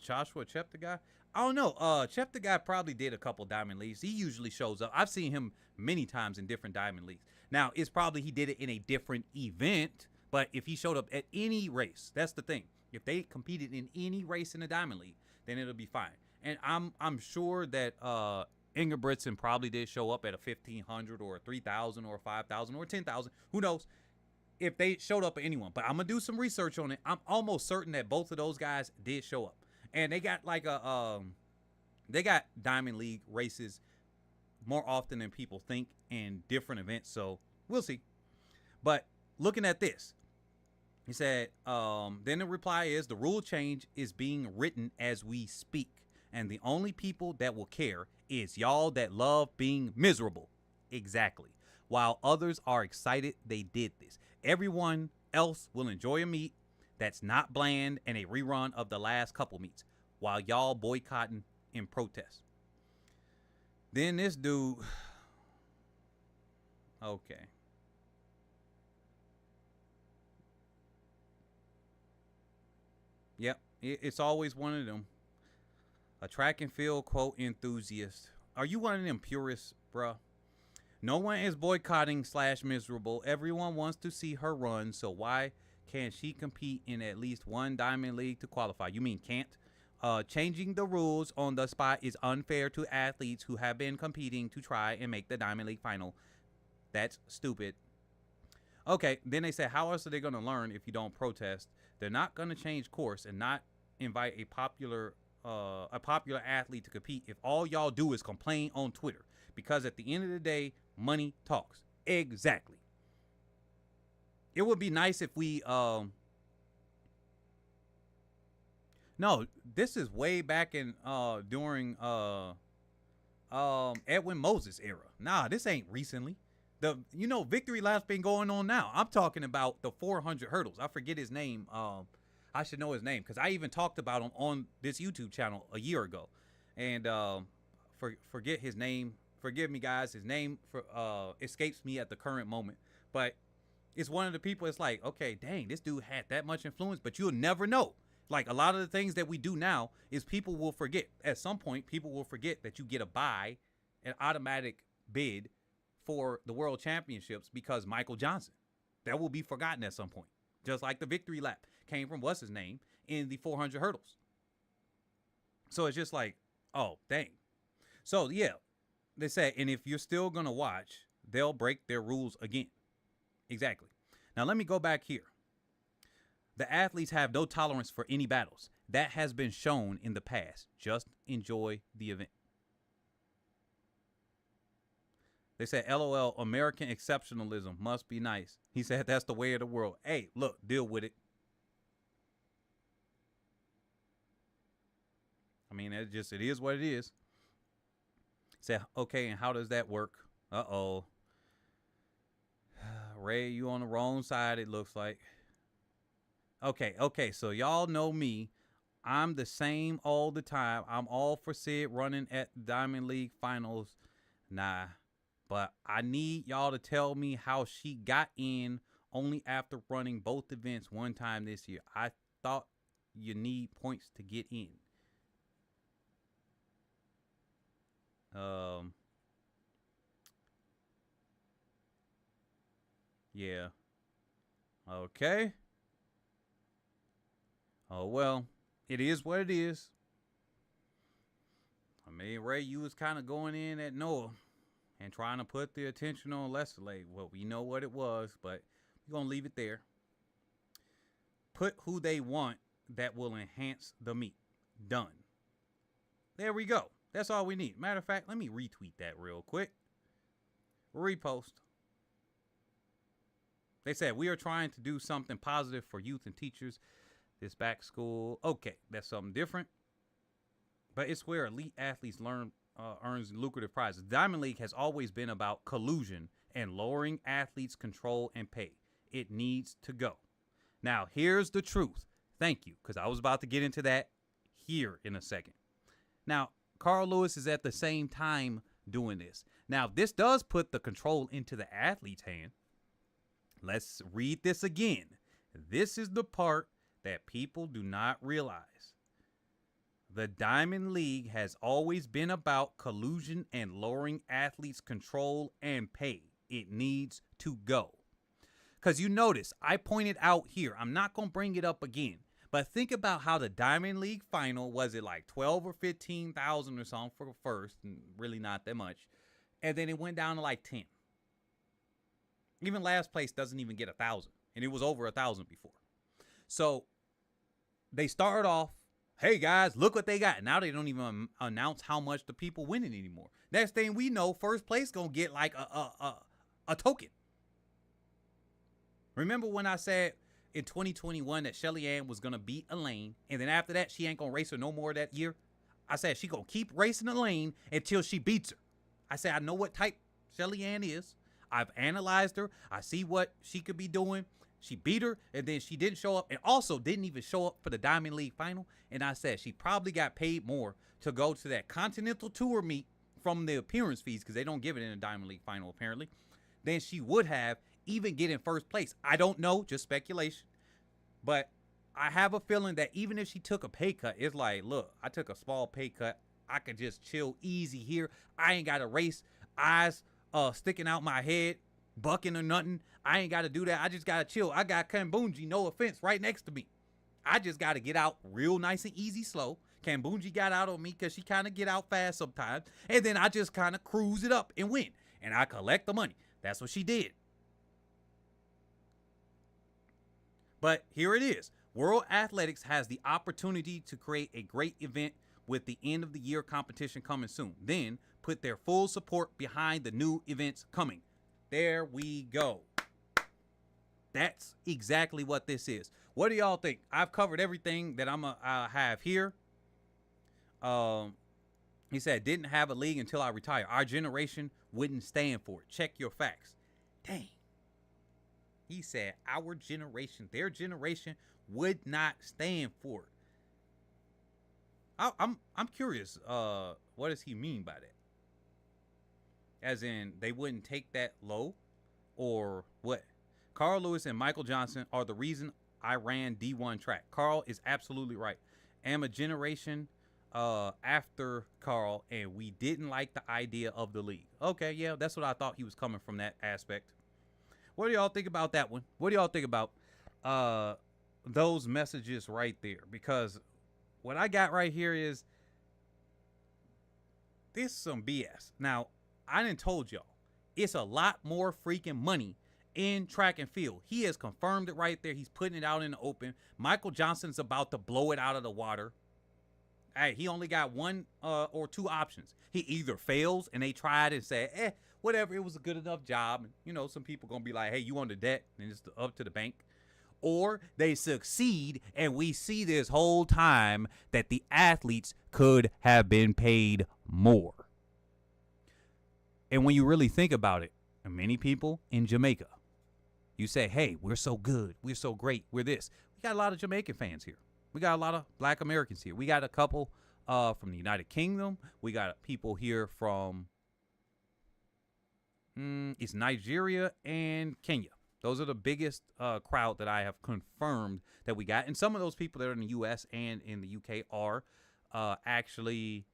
Joshua Cheptegei. I don't know. Cheptegei probably did a couple Diamond Leagues. He usually shows up. I've seen him many times in different Diamond Leagues. Now, it's probably he did it in a different event, but if he showed up at any race, that's the thing. If they competed in any race in the Diamond League, then it'll be fine. And I'm sure that Ingebrigtsen probably did show up at a 1,500 or a 3,000 or a 5,000 or 10,000. Who knows? If they showed up at anyone. But I'm going to do some research on it. I'm almost certain that both of those guys did show up. And they got like they got Diamond League races more often than people think in different events. So we'll see. But looking at this, he said, then the reply is the rule change is being written as we speak. And the only people that will care is y'all that love being miserable. Exactly. While others are excited they did this. Everyone else will enjoy a meet that's not bland and a rerun of the last couple meets while y'all boycotting in protest. Then this dude. Okay. Yep. It's always one of them. A track and field quote enthusiast. Are you one of them purists, bruh? No one is boycotting / miserable. Everyone wants to see her run, so why can't she compete in at least one Diamond League to qualify? You mean can't? Changing the rules on the spot is unfair to athletes who have been competing to try and make the Diamond League final. That's stupid. Okay, then they said, how else are they going to learn if you don't protest? They're not going to change course and not invite a popular athlete to compete if all y'all do is complain on Twitter. Because at the end of the day, money talks. Exactly. It would be nice if we no, this is way back in during Edwin Moses era. Nah, this ain't recently. Victory lap's been going on now. I'm talking about the 400 hurdles. I forget his name. I should know his name because I even talked about him on this YouTube channel a year ago. And forget his name. Forgive me, guys. His name escapes me at the current moment. But it's one of the people. It's like, okay, dang, this dude had that much influence, but you'll never know. Like a lot of the things that we do now is people will forget. At some point, people will forget that you get an automatic bid for the World Championships because Michael Johnson. That will be forgotten at some point. Just like the victory lap came from what's his name in the 400 hurdles. So it's just like, oh, dang. So, yeah, they say, and if you're still going to watch, they'll break their rules again. Exactly. Now, let me go back here. The athletes have no tolerance for any battles. That has been shown in the past. Just enjoy the event. They said, LOL, American exceptionalism must be nice. He said, that's the way of the world. Hey, look, deal with it. I mean, it is what it is. Say, okay, and how does that work? Uh-oh. Ray, you on the wrong side, it looks like. Okay, so y'all know me. I'm the same all the time. I'm all for Sid running at Diamond League finals. Nah, but I need y'all to tell me how she got in only after running both events one time this year. I thought you need points to get in. Yeah. Okay. Oh, well, it is what it is. I mean, Ray, you was kind of going in at Noah and trying to put the attention on Leslie. Well, we know what it was, but we're going to leave it there. Put who they want that will enhance the meet. Done. There we go. That's all we need. Matter of fact, let me retweet that real quick. Repost. They said, we are trying to do something positive for youth and teachers this back school. Okay, that's something different. But it's where elite athletes earns lucrative prizes. Diamond League has always been about collusion and lowering athletes' control and pay. It needs to go. Now, here's the truth. Thank you, because I was about to get into that here in a second. Now, Carl Lewis is at the same time doing this. Now, this does put the control into the athlete's hand. Let's read this again. This is the part that people do not realize. The Diamond League has always been about collusion and lowering athletes' control and pay. It needs to go. Because you notice, I pointed out here, I'm not going to bring it up again, but think about how the Diamond League final, was it like 12 or 15,000 or something for the first, and really not that much, and then it went down to like 10. Even last place doesn't even get 1,000, and it was over 1,000 before. So they start off, hey guys, look what they got. Now they don't even announce how much the people winning anymore. Next thing we know, first place gonna get like a token. Remember when I said in 2021 that Shelly Ann was gonna beat Elaine, and then after that she ain't gonna race her no more that year? I said she gonna keep racing Elaine until she beats her. I said I know what type Shelly Ann is. I've analyzed her. I see what she could be doing. She beat her, and then she didn't show up, and also didn't even show up for the Diamond League final. And I said she probably got paid more to go to that Continental Tour meet from the appearance fees, because they don't give it in a Diamond League final apparently, than she would have even getting first place. I don't know, just speculation. But I have a feeling that even if she took a pay cut, it's like, look, I took a small pay cut. I could just chill easy here. I ain't got to race, eyes sticking out my head, bucking or nothing. I ain't got to do that. I just got to chill. I got Kambunji, no offense, right next to me. I just got to get out real nice and easy, slow. Kambunji got out on me because she kind of get out fast sometimes. And then I just kind of cruise it up and win. And I collect the money. That's what she did. But here it is. World Athletics has the opportunity to create a great event with the end of the year competition coming soon. Then put their full support behind the new events coming. There we go. That's exactly what this is. What do y'all think? I've covered everything that I have here. He said, didn't have a league until I retire. Our generation wouldn't stand for it. Check your facts. Dang. He said, our generation, their generation would not stand for it. I'm curious. What does he mean by that? As in, they wouldn't take that low, or what? Carl Lewis and Michael Johnson are the reason I ran D1 track. Carl is absolutely right. I'm a generation after Carl, and we didn't like the idea of the league. Okay, yeah, that's what I thought he was coming from, that aspect. What do y'all think about that one? What do y'all think about those messages right there? Because what I got right here is, this is some BS. Now, I done told y'all, it's a lot more freaking money in track and field. He has confirmed it right there. He's putting it out in the open. Michael Johnson's about to blow it out of the water. Hey, he only got one or two options. He either fails and they tried and say, whatever, it was a good enough job. And, you know, some people gonna be like, hey, you under debt, and it's up to the bank. Or they succeed, and we see this whole time that the athletes could have been paid more. And when you really think about it, many people in Jamaica, you say, hey, we're so good, we're so great, we're this. We got a lot of Jamaican fans here. We got a lot of Black Americans here. We got a couple from the United Kingdom. We got people here from it's Nigeria and Kenya. Those are the biggest crowd that I have confirmed that we got. And some of those people that are in the U.S. and in the U.K. are actually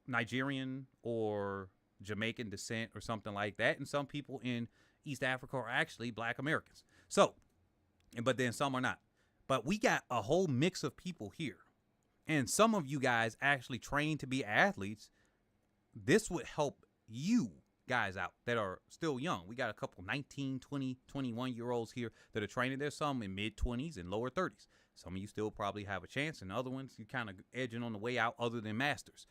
Nigerian or Jamaican descent or something like that. And some people in East Africa are actually Black Americans. So, but then some are not. But we got a whole mix of people here. And some of you guys actually trained to be athletes. This would help you guys out that are still young. We got a couple 19, 20, 21-year-olds here that are training. There's some in mid-20s and lower 30s. Some of you still probably have a chance, and other ones you kind of edging on the way out other than masters.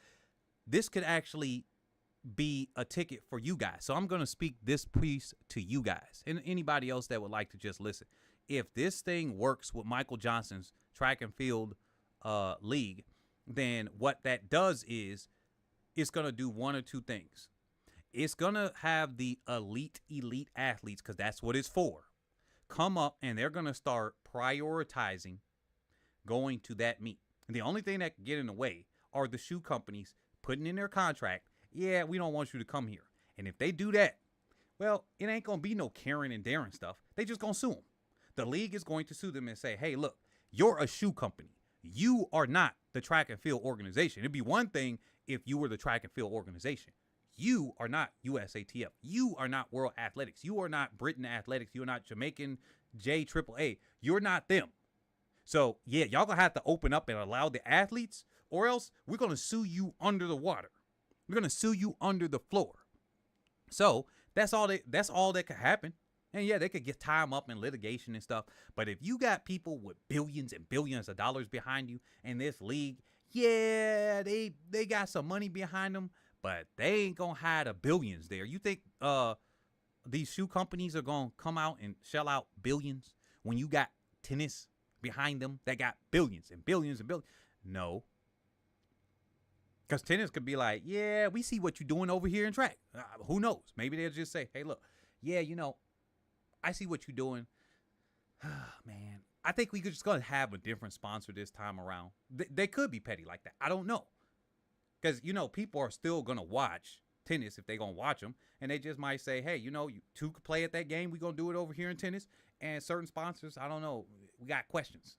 This could actually be a ticket for you guys. So I'm going to speak this piece to you guys and anybody else that would like to just listen. If this thing works with Michael Johnson's track and field league, then what that does is it's going to do one or two things. It's going to have the elite athletes, because that's what it's for, come up, and they're going to start prioritizing going to that meet. And the only thing that can get in the way are the shoe companies putting in their contract, yeah, we don't want you to come here. And if they do that, well, it ain't going to be no Karen and Darren stuff. They just going to sue them. The league is going to sue them and say, hey, look, you're a shoe company. You are not the track and field organization. It'd be one thing if you were the track and field organization. You are not USATF. You are not World Athletics. You are not Britain Athletics. You are not Jamaican JAAA. You're not them. So, yeah, y'all going to have to open up and allow the athletes, or else we're going to sue you under the water. We're going to sue you under the floor. So, that's all that could happen. And yeah, they could get time up in litigation and stuff. But if you got people with billions and billions of dollars behind you in this league, yeah, they got some money behind them, but they ain't going to hide the billions there. You think these shoe companies are going to come out and shell out billions when you got tennis behind them that got billions and billions and billions? No. Because tennis could be like, yeah, we see what you're doing over here in track. Who knows? Maybe they'll just say, hey, look, yeah, you know, I see what you're doing. Man, I think we could just going to have a different sponsor this time around. They could be petty like that. I don't know. Because, you know, people are still going to watch tennis if they're going to watch them. And they just might say, hey, you know, you two could play at that game. We're going to do it over here in tennis. And certain sponsors, I don't know, we got questions.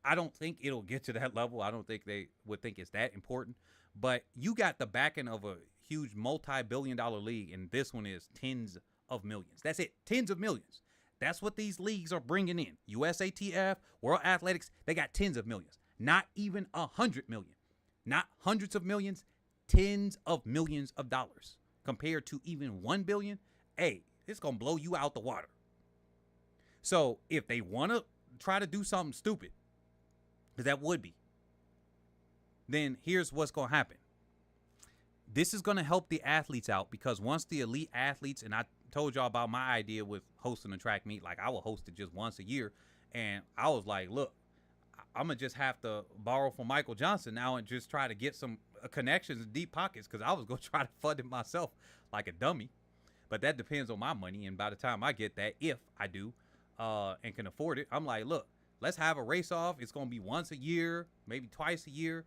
I don't think it'll get to that level. I don't think they would think it's that important. But you got the backing of a huge multi-billion-dollar league, and this one is tens of millions. That's it. Tens of millions. That's what these leagues are bringing in. USATF, World Athletics, they got tens of millions. Not even 100 million. Not hundreds of millions, tens of millions of dollars. Compared to even 1 billion, hey, it's going to blow you out the water. So if they want to try to do something stupid, because that would be, then here's what's going to happen. This is going to help the athletes out, because once the elite athletes, and I told y'all about my idea with hosting a track meet, like I will host it just once a year. And I was like, look, I'm going to just have to borrow from Michael Johnson now and just try to get some connections in deep pockets, because I was going to try to fund it myself like a dummy. But that depends on my money. And by the time I get that, if I do and can afford it, I'm like, look, let's have a race off. It's going to be once a year, maybe twice a year.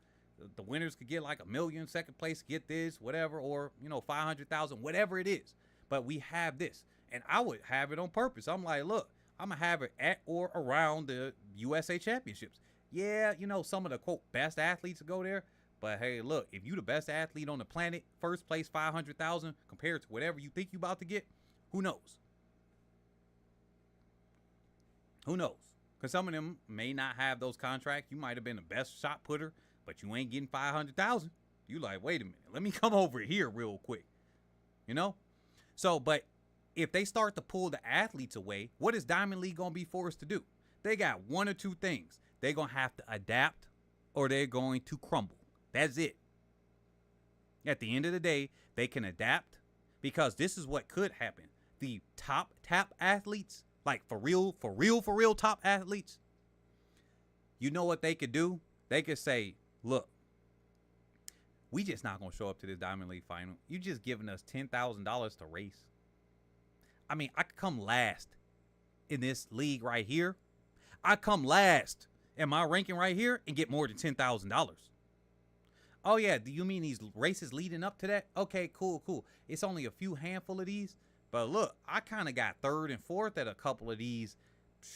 The winners could get like $1 million, second place get this, whatever, or, you know, 500,000, whatever it is. But we have this, and I would have it on purpose. I'm like, look, I'm going to have it at or around the USA Championships. Yeah, you know, some of the, quote, best athletes go there. But, hey, look, if you the best athlete on the planet, first place 500,000 compared to whatever you think you about to get, who knows? Who knows? Because some of them may not have those contracts. You might have been the best shot putter, but you ain't getting 500,000. You like, wait a minute, let me come over here real quick. You know? So, but if they start to pull the athletes away, what is Diamond League going to be forced to do? They got one or two things. They're going to have to adapt, or they're going to crumble. That's it. At the end of the day, they can adapt, because this is what could happen. The top athletes, like for real top athletes, you know what they could do? They could say, look, we just not going to show up to this Diamond League final. You just giving us $10,000 to race. I mean, I could come last in this league right here. I come last in my ranking right here and get more than $10,000. Oh, yeah, do you mean these races leading up to that? Okay, cool. It's only a few handful of these. But look, I kind of got third and fourth at a couple of these.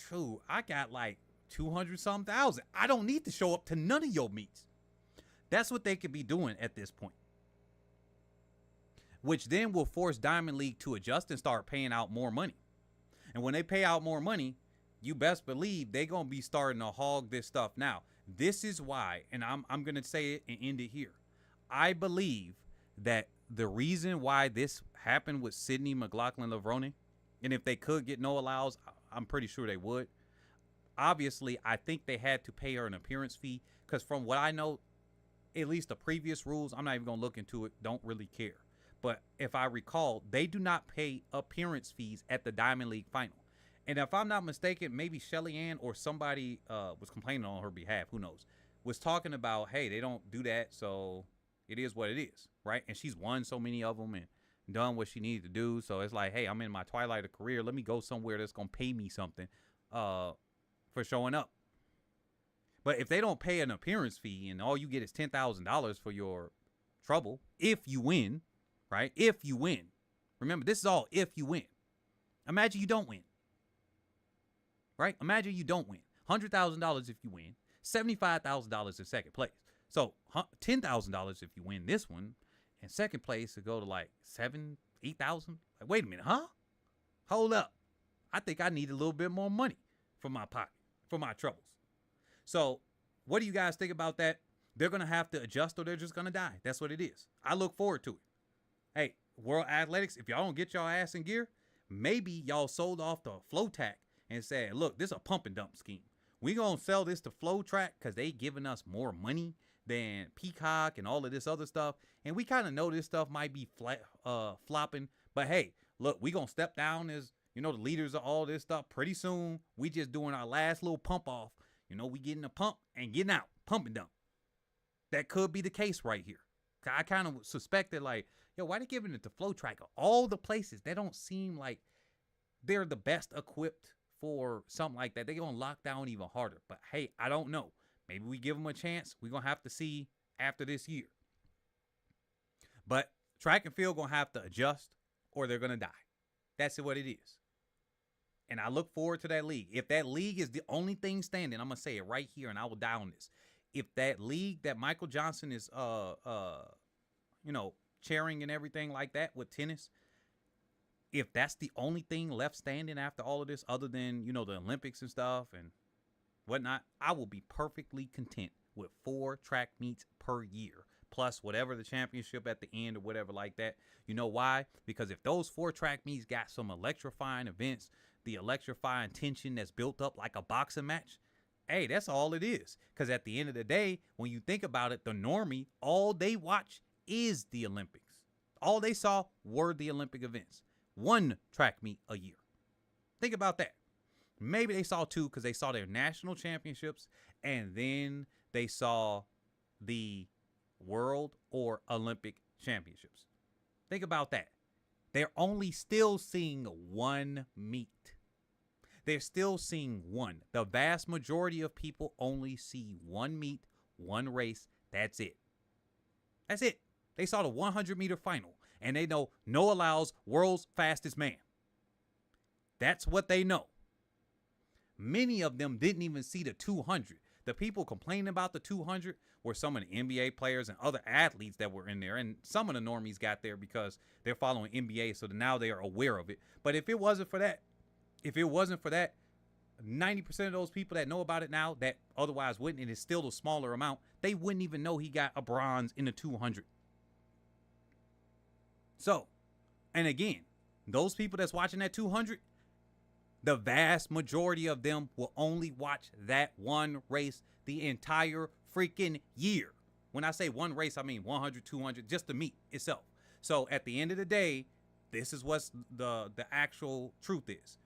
True, I got like 200-some thousand. I don't need to show up to none of your meets. That's what they could be doing at this point. Which then will force Diamond League to adjust and start paying out more money. And when they pay out more money, you best believe they're going to be starting to hog this stuff. Now, this is why, and I'm going to say it and end it here. I believe that the reason why this happened with Sydney, McLaughlin, Levrone, and if they could get no allows, I'm pretty sure they would. Obviously, I think they had to pay her an appearance fee, because from what I know, at least the previous rules, I'm not even going to look into it. Don't really care. But if I recall, they do not pay appearance fees at the Diamond League final. And if I'm not mistaken, maybe Shelly Ann or somebody was complaining on her behalf, who knows, was talking about, hey, they don't do that, so it is what it is, right? And she's won so many of them and done what she needed to do. So it's like, hey, I'm in my twilight of career. Let me go somewhere that's going to pay me something for showing up. But if they don't pay an appearance fee and all you get is $10,000 for your trouble, if you win, right? If you win. Remember, this is all if you win. Imagine you don't win. Right? Imagine you don't win. $100,000 if you win. $75,000 in second place. So $10,000 if you win this one. And second place to go to like $7,000, $8,000. Like, wait a minute, huh? Hold up. I think I need a little bit more money for my pocket, for my troubles. So what do you guys think about that? They're going to have to adjust or they're just going to die. That's what it is. I look forward to it. Hey, World Athletics, if y'all don't get y'all ass in gear, maybe y'all sold off the Flow Tack and said, look, this is a pump and dump scheme. We're going to sell this to Flow Track because they giving us more money than Peacock and all of this other stuff. And we kind of know this stuff might be flopping. But hey, look, we're going to step down as, you know, the leaders of all this stuff pretty soon. We just doing our last little pump off. You know, we getting a pump and getting out. Pump and dump. That could be the case right here. I kind of suspected, like, yo, why they giving it to Flow Track? All the places, they don't seem like they're the best equipped for something like that. They're going to lock down even harder. But hey, I don't know. Maybe we give them a chance. We're going to have to see after this year. But track and field going to have to adjust or they're going to die. That's what it is. And I look forward to that league. If that league is the only thing standing, I'm going to say it right here and I will die on this. If that league that Michael Johnson is, you know, chairing and everything like that with tennis, if that's the only thing left standing after all of this, other than, you know, the Olympics and stuff and whatnot, I will be perfectly content with 4 track meets per year, plus whatever the championship at the end or whatever like that. You know why? Because if those 4 track meets got some electrifying events, the electrifying tension that's built up like a boxing match, hey, that's all it is. Because at the end of the day, when you think about it, the normie, all they watch is the Olympics. All they saw were the Olympic events. 1 track meet a year. Think about that. Maybe they saw 2 because they saw their national championships and then they saw the world or Olympic championships. Think about that. They're only still seeing 1 meet. They're still seeing 1. The vast majority of people only see 1 meet, 1 race. That's it. That's it. They saw the 100-meter final, and they know Noah Lyles, world's fastest man. That's what they know. Many of them didn't even see the 200. The people complaining about the 200 were some of the NBA players and other athletes that were in there. And some of the normies got there because they're following NBA, so now they are aware of it. But if it wasn't for that, 90% of those people that know about it now that otherwise wouldn't, and it's still a smaller amount, they wouldn't even know he got a bronze in the 200. So, and again, those people that's watching that 200, the vast majority of them will only watch that 1 race the entire freaking year. When I say 1 race, I mean 100, 200, just the meet itself. So at the end of the day, this is what's the actual truth is.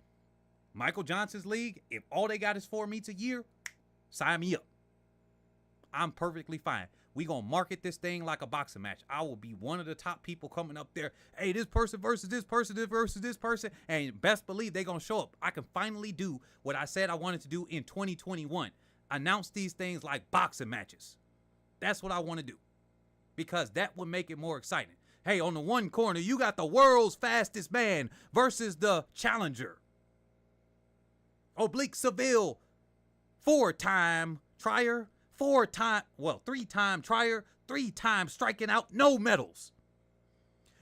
Michael Johnson's league, if all they got is 4 meets a year, sign me up. I'm perfectly fine. We gonna market this thing like a boxing match. I will be one of the top people coming up there. Hey, this person versus this person, this versus this person. And best believe they gonna show up. I can finally do what I said I wanted to do in 2021. Announce these things like boxing matches. That's what I want to do. Because that would make it more exciting. Hey, on the one corner, you got the world's fastest man versus the challenger. Oblique Seville, 4-time trier, 3-time trier, 3-time striking out, no medals.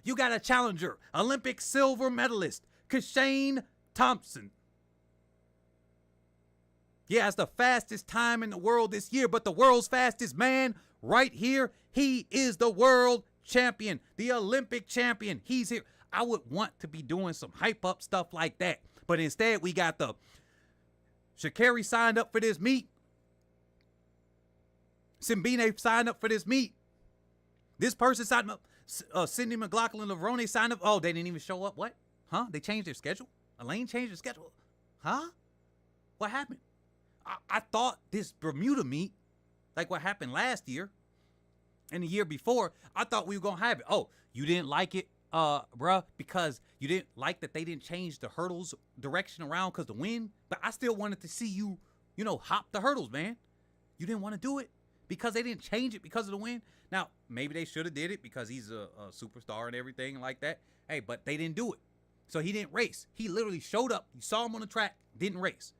You got a challenger, Olympic silver medalist, Kashane Thompson. Yeah, it's the fastest time in the world this year, but the world's fastest man right here, he is the world champion, the Olympic champion. He's here. I would want to be doing some hype up stuff like that, but instead we got the Sha'Carri signed up for this meet. Simbine signed up for this meet. This person signed up. Cindy McLaughlin, Levrone signed up. Oh, they didn't even show up. What? Huh? They changed their schedule? Elaine changed their schedule? Huh? What happened? I thought this Bermuda meet, like what happened last year and the year before, I thought we were going to have it. Oh, you didn't like it, bruh, because you didn't like that they didn't change the hurdles direction around because the wind? But I still wanted to see you, hop the hurdles, man. You didn't want to do it because they didn't change it because of the wind? Now, maybe they should have did it because he's a superstar and everything like that. Hey, but they didn't do it. So he didn't race. He literally showed up. You saw him on the track, didn't race.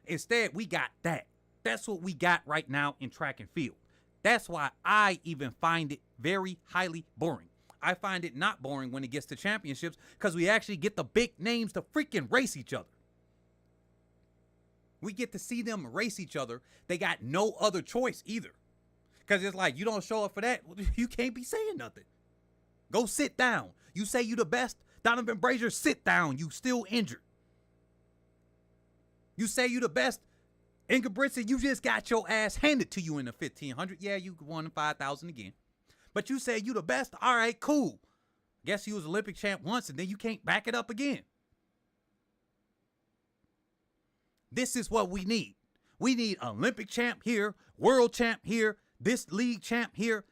Instead, we got that. That's what we got right now in track and field. That's why I even find it very highly boring. I find it not boring when it gets to championships because we actually get the big names to freaking race each other. We get to see them race each other. They got no other choice either. Because it's like, you don't show up for that, you can't be saying nothing. Go sit down. You say you the best, Donovan Brazier, sit down. You still injured. You say you the best, Ingebrigtsen, you just got your ass handed to you in the 1500. Yeah, you won 5,000 again. But you say you the best. All right, cool. Guess you was Olympic champ once and then you can't back it up again. This is what we need. We need Olympic champ here, world champ here, this league champ here.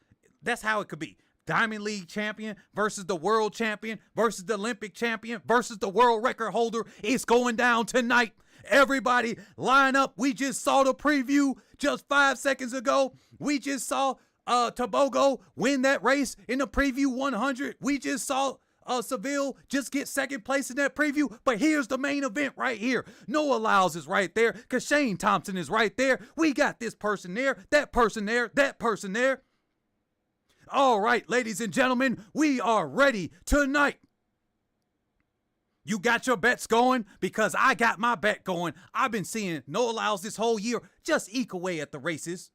That's how it could be. Diamond League champion versus the world champion versus the Olympic champion versus the world record holder. It's going down tonight. Everybody line up. We just saw the preview just 5 seconds ago. We just saw Tobago win that race in the preview 100. We just saw Seville just get second place in that preview. But here's the main event right here. Noah Lyles is right there. Shane Thompson is right there. We got this person there, that person there, that person there. All right, ladies and gentlemen, we are ready tonight. You got your bets going? Because I got my bet going. I've been seeing Noah Lyles this whole year just eke away at the races.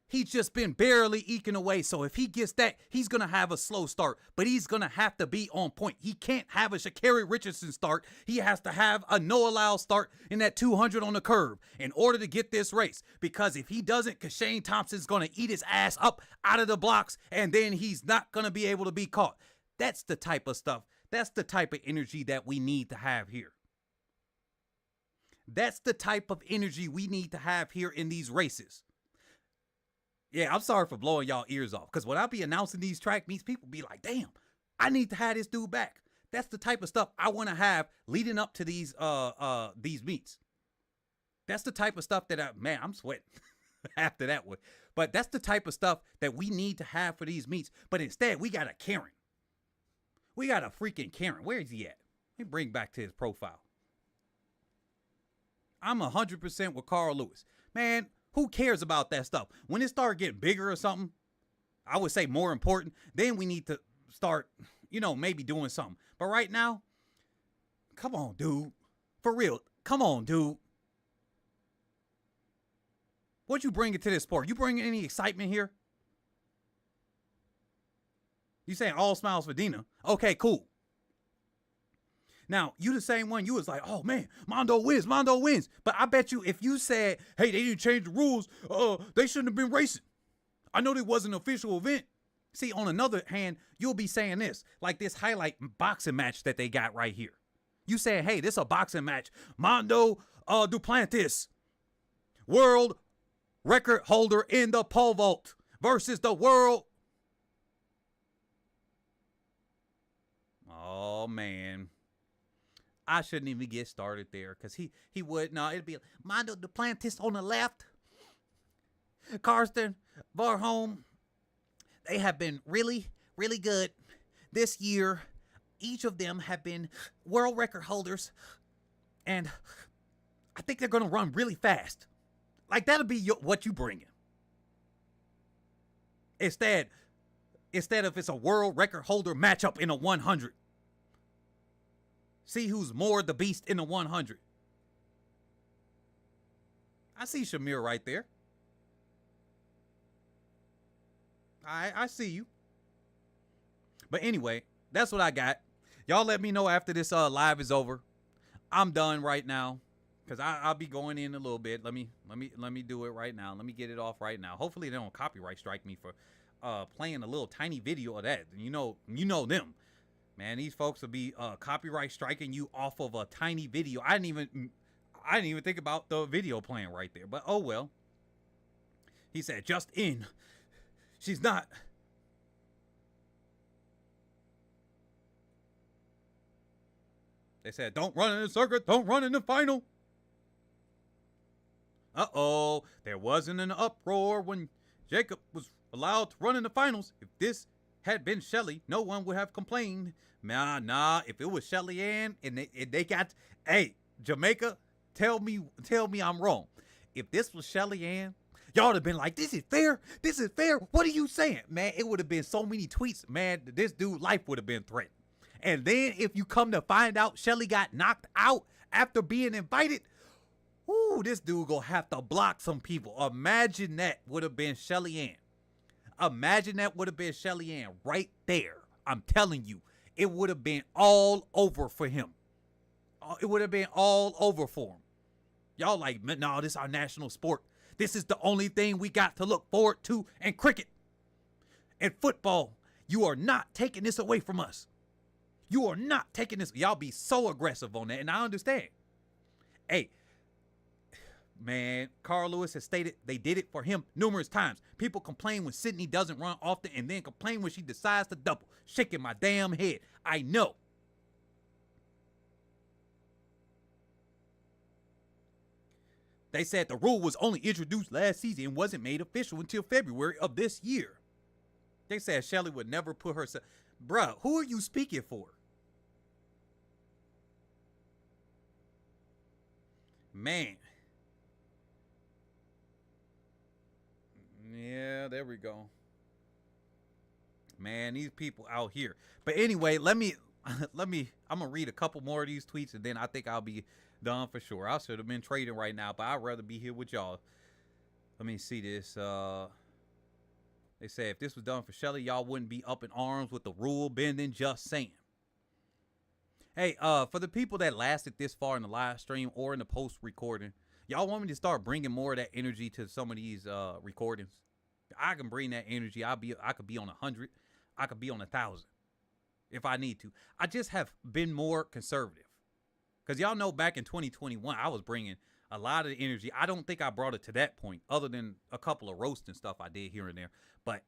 He's just been barely eking away. So if he gets that, he's going to have a slow start. But he's going to have to be on point. He can't have a Sha'Carri Richardson start. He has to have a Noah Lyles start in that 200 on the curve in order to get this race. Because if he doesn't, Shane Thompson's going to eat his ass up out of the blocks. And then he's not going to be able to be caught. That's the type of stuff. That's the type of energy that we need to have here. That's the type of energy we need to have here in these races. Yeah, I'm sorry for blowing y'all ears off. Because when I be announcing these track meets, people be like, damn, I need to have this dude back. That's the type of stuff I want to have leading up to these meets. That's the type of stuff that I'm sweating after that one. But that's the type of stuff that we need to have for these meets. But instead, we got a Karen. We got a freaking Karen. Where is he at? Let me bring back to his profile. I'm 100% with Carl Lewis. Man, who cares about that stuff? When it start getting bigger or something, I would say more important, then we need to start, maybe doing something. But right now, come on, dude. For real, come on, dude. What you bringing to this sport? You bringing any excitement here? You saying all smiles for Dina. Okay, cool. Now, you the same one. You was like, oh, man, Mondo wins. Mondo wins. But I bet you if you said, hey, they didn't change the rules, they shouldn't have been racing. I know there was an official event. See, on another hand, you'll be saying this, like this highlight boxing match that they got right here. You saying, hey, this is a boxing match. Mondo Duplantis, world record holder in the pole vault versus the world. Oh, man. I shouldn't even get started there because he would. No, it'd be Mondo Duplantis on the left. Karsten Varholm. They have been really, really good this year. Each of them have been world record holders. And I think they're going to run really fast. Like, that'll be what you bringing. Instead of it's a world record holder matchup in a 100. See who's more the beast in the 100. I see Shamir right there. I see you. But anyway, that's what I got. Y'all let me know after this live is over. I'm done right now because I'll be going in a little bit. Let me do it right now. Let me get it off right now. Hopefully they don't copyright strike me for playing a little tiny video of that. You know them. Man, these folks will be copyright striking you off of a tiny video. I didn't even think about the video playing right there. But oh well. He said, just in. She's not. They said, don't run in the circuit. Don't run in the final. Uh-oh. There wasn't an uproar when Jacob was allowed to run in the finals. If this had been Shelly, no one would have complained. Nah. If it was Shelly Ann and they got, hey, Jamaica, tell me I'm wrong. If this was Shelly Ann, y'all would have been like, this is fair. This is fair. What are you saying? Man, it would have been so many tweets. Man, this dude's life would have been threatened. And then if you come to find out Shelly got knocked out after being invited, ooh, this dude gonna have to block some people. Imagine that would have been Shelly Ann. Imagine that would have been Shelly Ann right there. I'm telling you, it would have been all over for him. It would have been all over for him. Y'all like, no, this is our national sport. This is the only thing we got to look forward to. And cricket and football, you are not taking this away from us. You are not taking this. Y'all be so aggressive on that, and I understand. Hey, man, Carl Lewis has stated they did it for him numerous times. People complain when Sydney doesn't run often and then complain when she decides to double. Shaking my damn head. I know. They said the rule was only introduced last season and wasn't made official until February of this year. They said Shelly would never put herself... Bruh, who are you speaking for? Man. Yeah, there we go. Man, these people out here. But anyway, I'm gonna read a couple more of these tweets and then I think I'll be done for sure. I should have been trading right now, but I'd rather be here with y'all. Let me see this. They say if this was done for Shelly, y'all wouldn't be up in arms with the rule bending. Just saying. Hey, for the people that lasted this far in the live stream or in the post recording, y'all want me to start bringing more of that energy to some of these recordings? I can bring that energy. I could be on 100. I could be on 1,000 if I need to. I just have been more conservative. Because y'all know back in 2021, I was bringing a lot of the energy. I don't think I brought it to that point other than a couple of roasting stuff I did here and there. But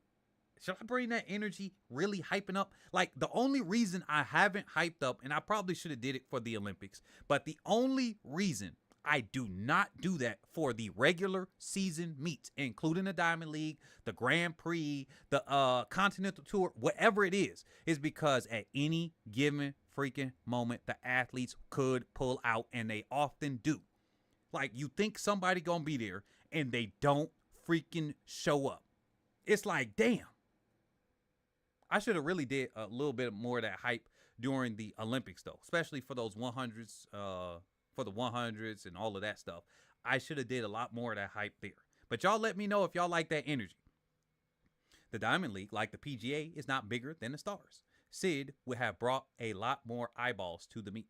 should I bring that energy really hyping up? Like the only reason I haven't hyped up, and I probably should have did it for the Olympics, but the only reason I do not do that for the regular season meets, including the Diamond League, the Grand Prix, the Continental Tour, whatever it is because at any given freaking moment, the athletes could pull out, and they often do. Like, you think somebody gonna be there, and they don't freaking show up. It's like, damn. I should have really did a little bit more of that hype during the Olympics, though, especially for those 100s, for the 100s and all of that stuff. I should have did a lot more of that hype there. But y'all let me know if y'all like that energy. The Diamond League, like the PGA, is not bigger than the stars. Sid would have brought a lot more eyeballs to the meet.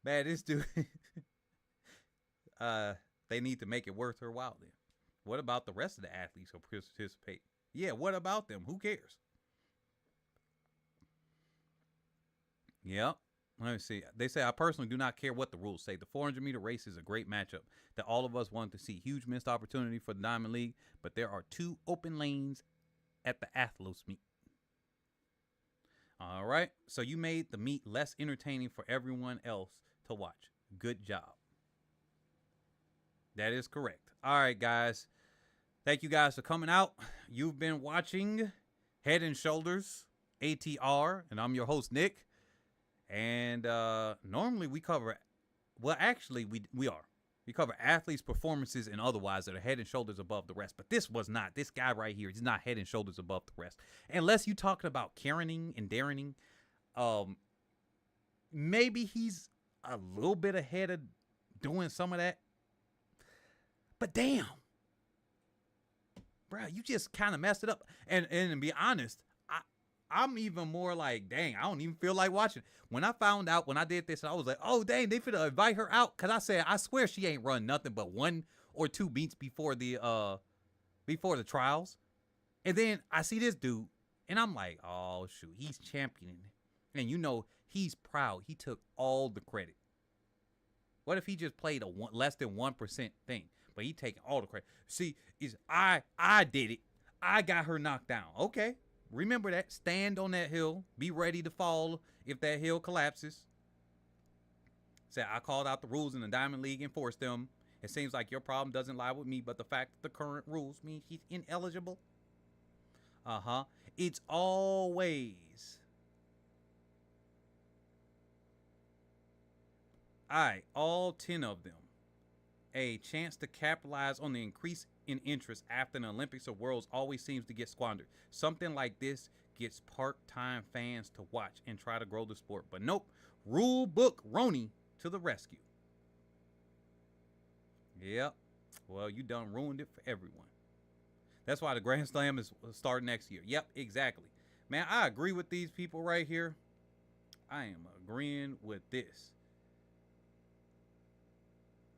Man, this dude, they need to make it worth her while then. What about the rest of the athletes who participate? Yeah, what about them? Who cares? Yep. Let me see. They say, I personally do not care what the rules say. The 400-meter race is a great matchup that all of us want to see. Huge missed opportunity for the Diamond League, but there are 2 open lanes at the Athlos meet. All right. So you made the meet less entertaining for everyone else to watch. Good job. That is correct. All right, guys. Thank you guys for coming out. You've been watching Head and Shoulders ATR, and I'm your host, Nick. And normally we cover, well, actually we are. We cover athletes' performances and otherwise that are head and shoulders above the rest. But this was not. This guy right here, he's not head and shoulders above the rest. Unless you're talking about Karening and Darrening, maybe he's a little bit ahead of doing some of that. But damn. Bro, you just kind of messed it up. And to be honest, I'm even more like, dang, I don't even feel like watching. When I found out, when I did this, I was like, oh, dang, they finna invite her out. Because I said, I swear she ain't run nothing but 1 or 2 beats before the before the trials. And then I see this dude, and I'm like, oh, shoot, he's championing it. And you know, he's proud. He took all the credit. What if he just played a less than 1% thing, but he taking all the credit? See, I did it. I got her knocked down. Okay, remember that. Stand on that hill. Be ready to fall if that hill collapses. Say, I called out the rules in the Diamond League, enforced them. It seems like your problem doesn't lie with me, but the fact that the current rules mean he's ineligible. It's always. Alright, all 10 of them. A chance to capitalize on the increase in interest after the Olympics or Worlds always seems to get squandered. Something like this gets part-time fans to watch and try to grow the sport. But nope, rule book Roni to the rescue. Yep. Well, you done ruined it for everyone. That's why the Grand Slam is starting next year. Yep, exactly. Man, I agree with these people right here. I am agreeing with this.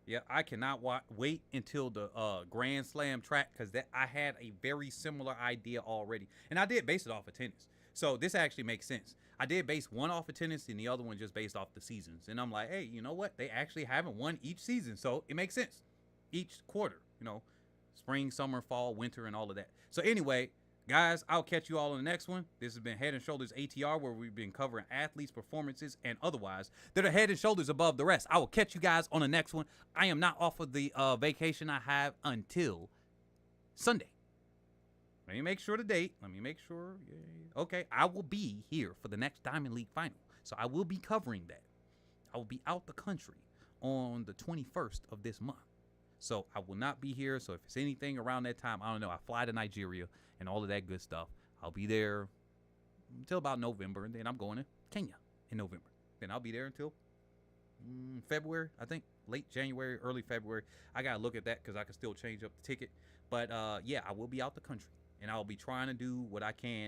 Yeah, I cannot wait until the Grand Slam track, because I had a very similar idea already. And I did base it off of tennis. So this actually makes sense. I did base one off of tennis and the other one just based off the seasons. And I'm like, hey, you know what? They actually haven't won each season. So it makes sense. Each quarter, you know, spring, summer, fall, winter, and all of that. So anyway, guys, I'll catch you all on the next one. This has been Head and Shoulders ATR, where we've been covering athletes' performances and otherwise that are head and shoulders above the rest. I will catch you guys on the next one. I am not off of the vacation I have until Sunday. Let me make sure the date. Let me make sure. Okay, I will be here for the next Diamond League final. So I will be covering that. I will be out the country on the 21st of this month. So I will not be here. So if it's anything around that time, I don't know. I fly to Nigeria and all of that good stuff. I'll be there until about November, and then I'm going to Kenya in November. Then I'll be there until February, I think. Late January, early February. I got to look at that because I can still change up the ticket. But, yeah, I will be out the country, and I'll be trying to do what I can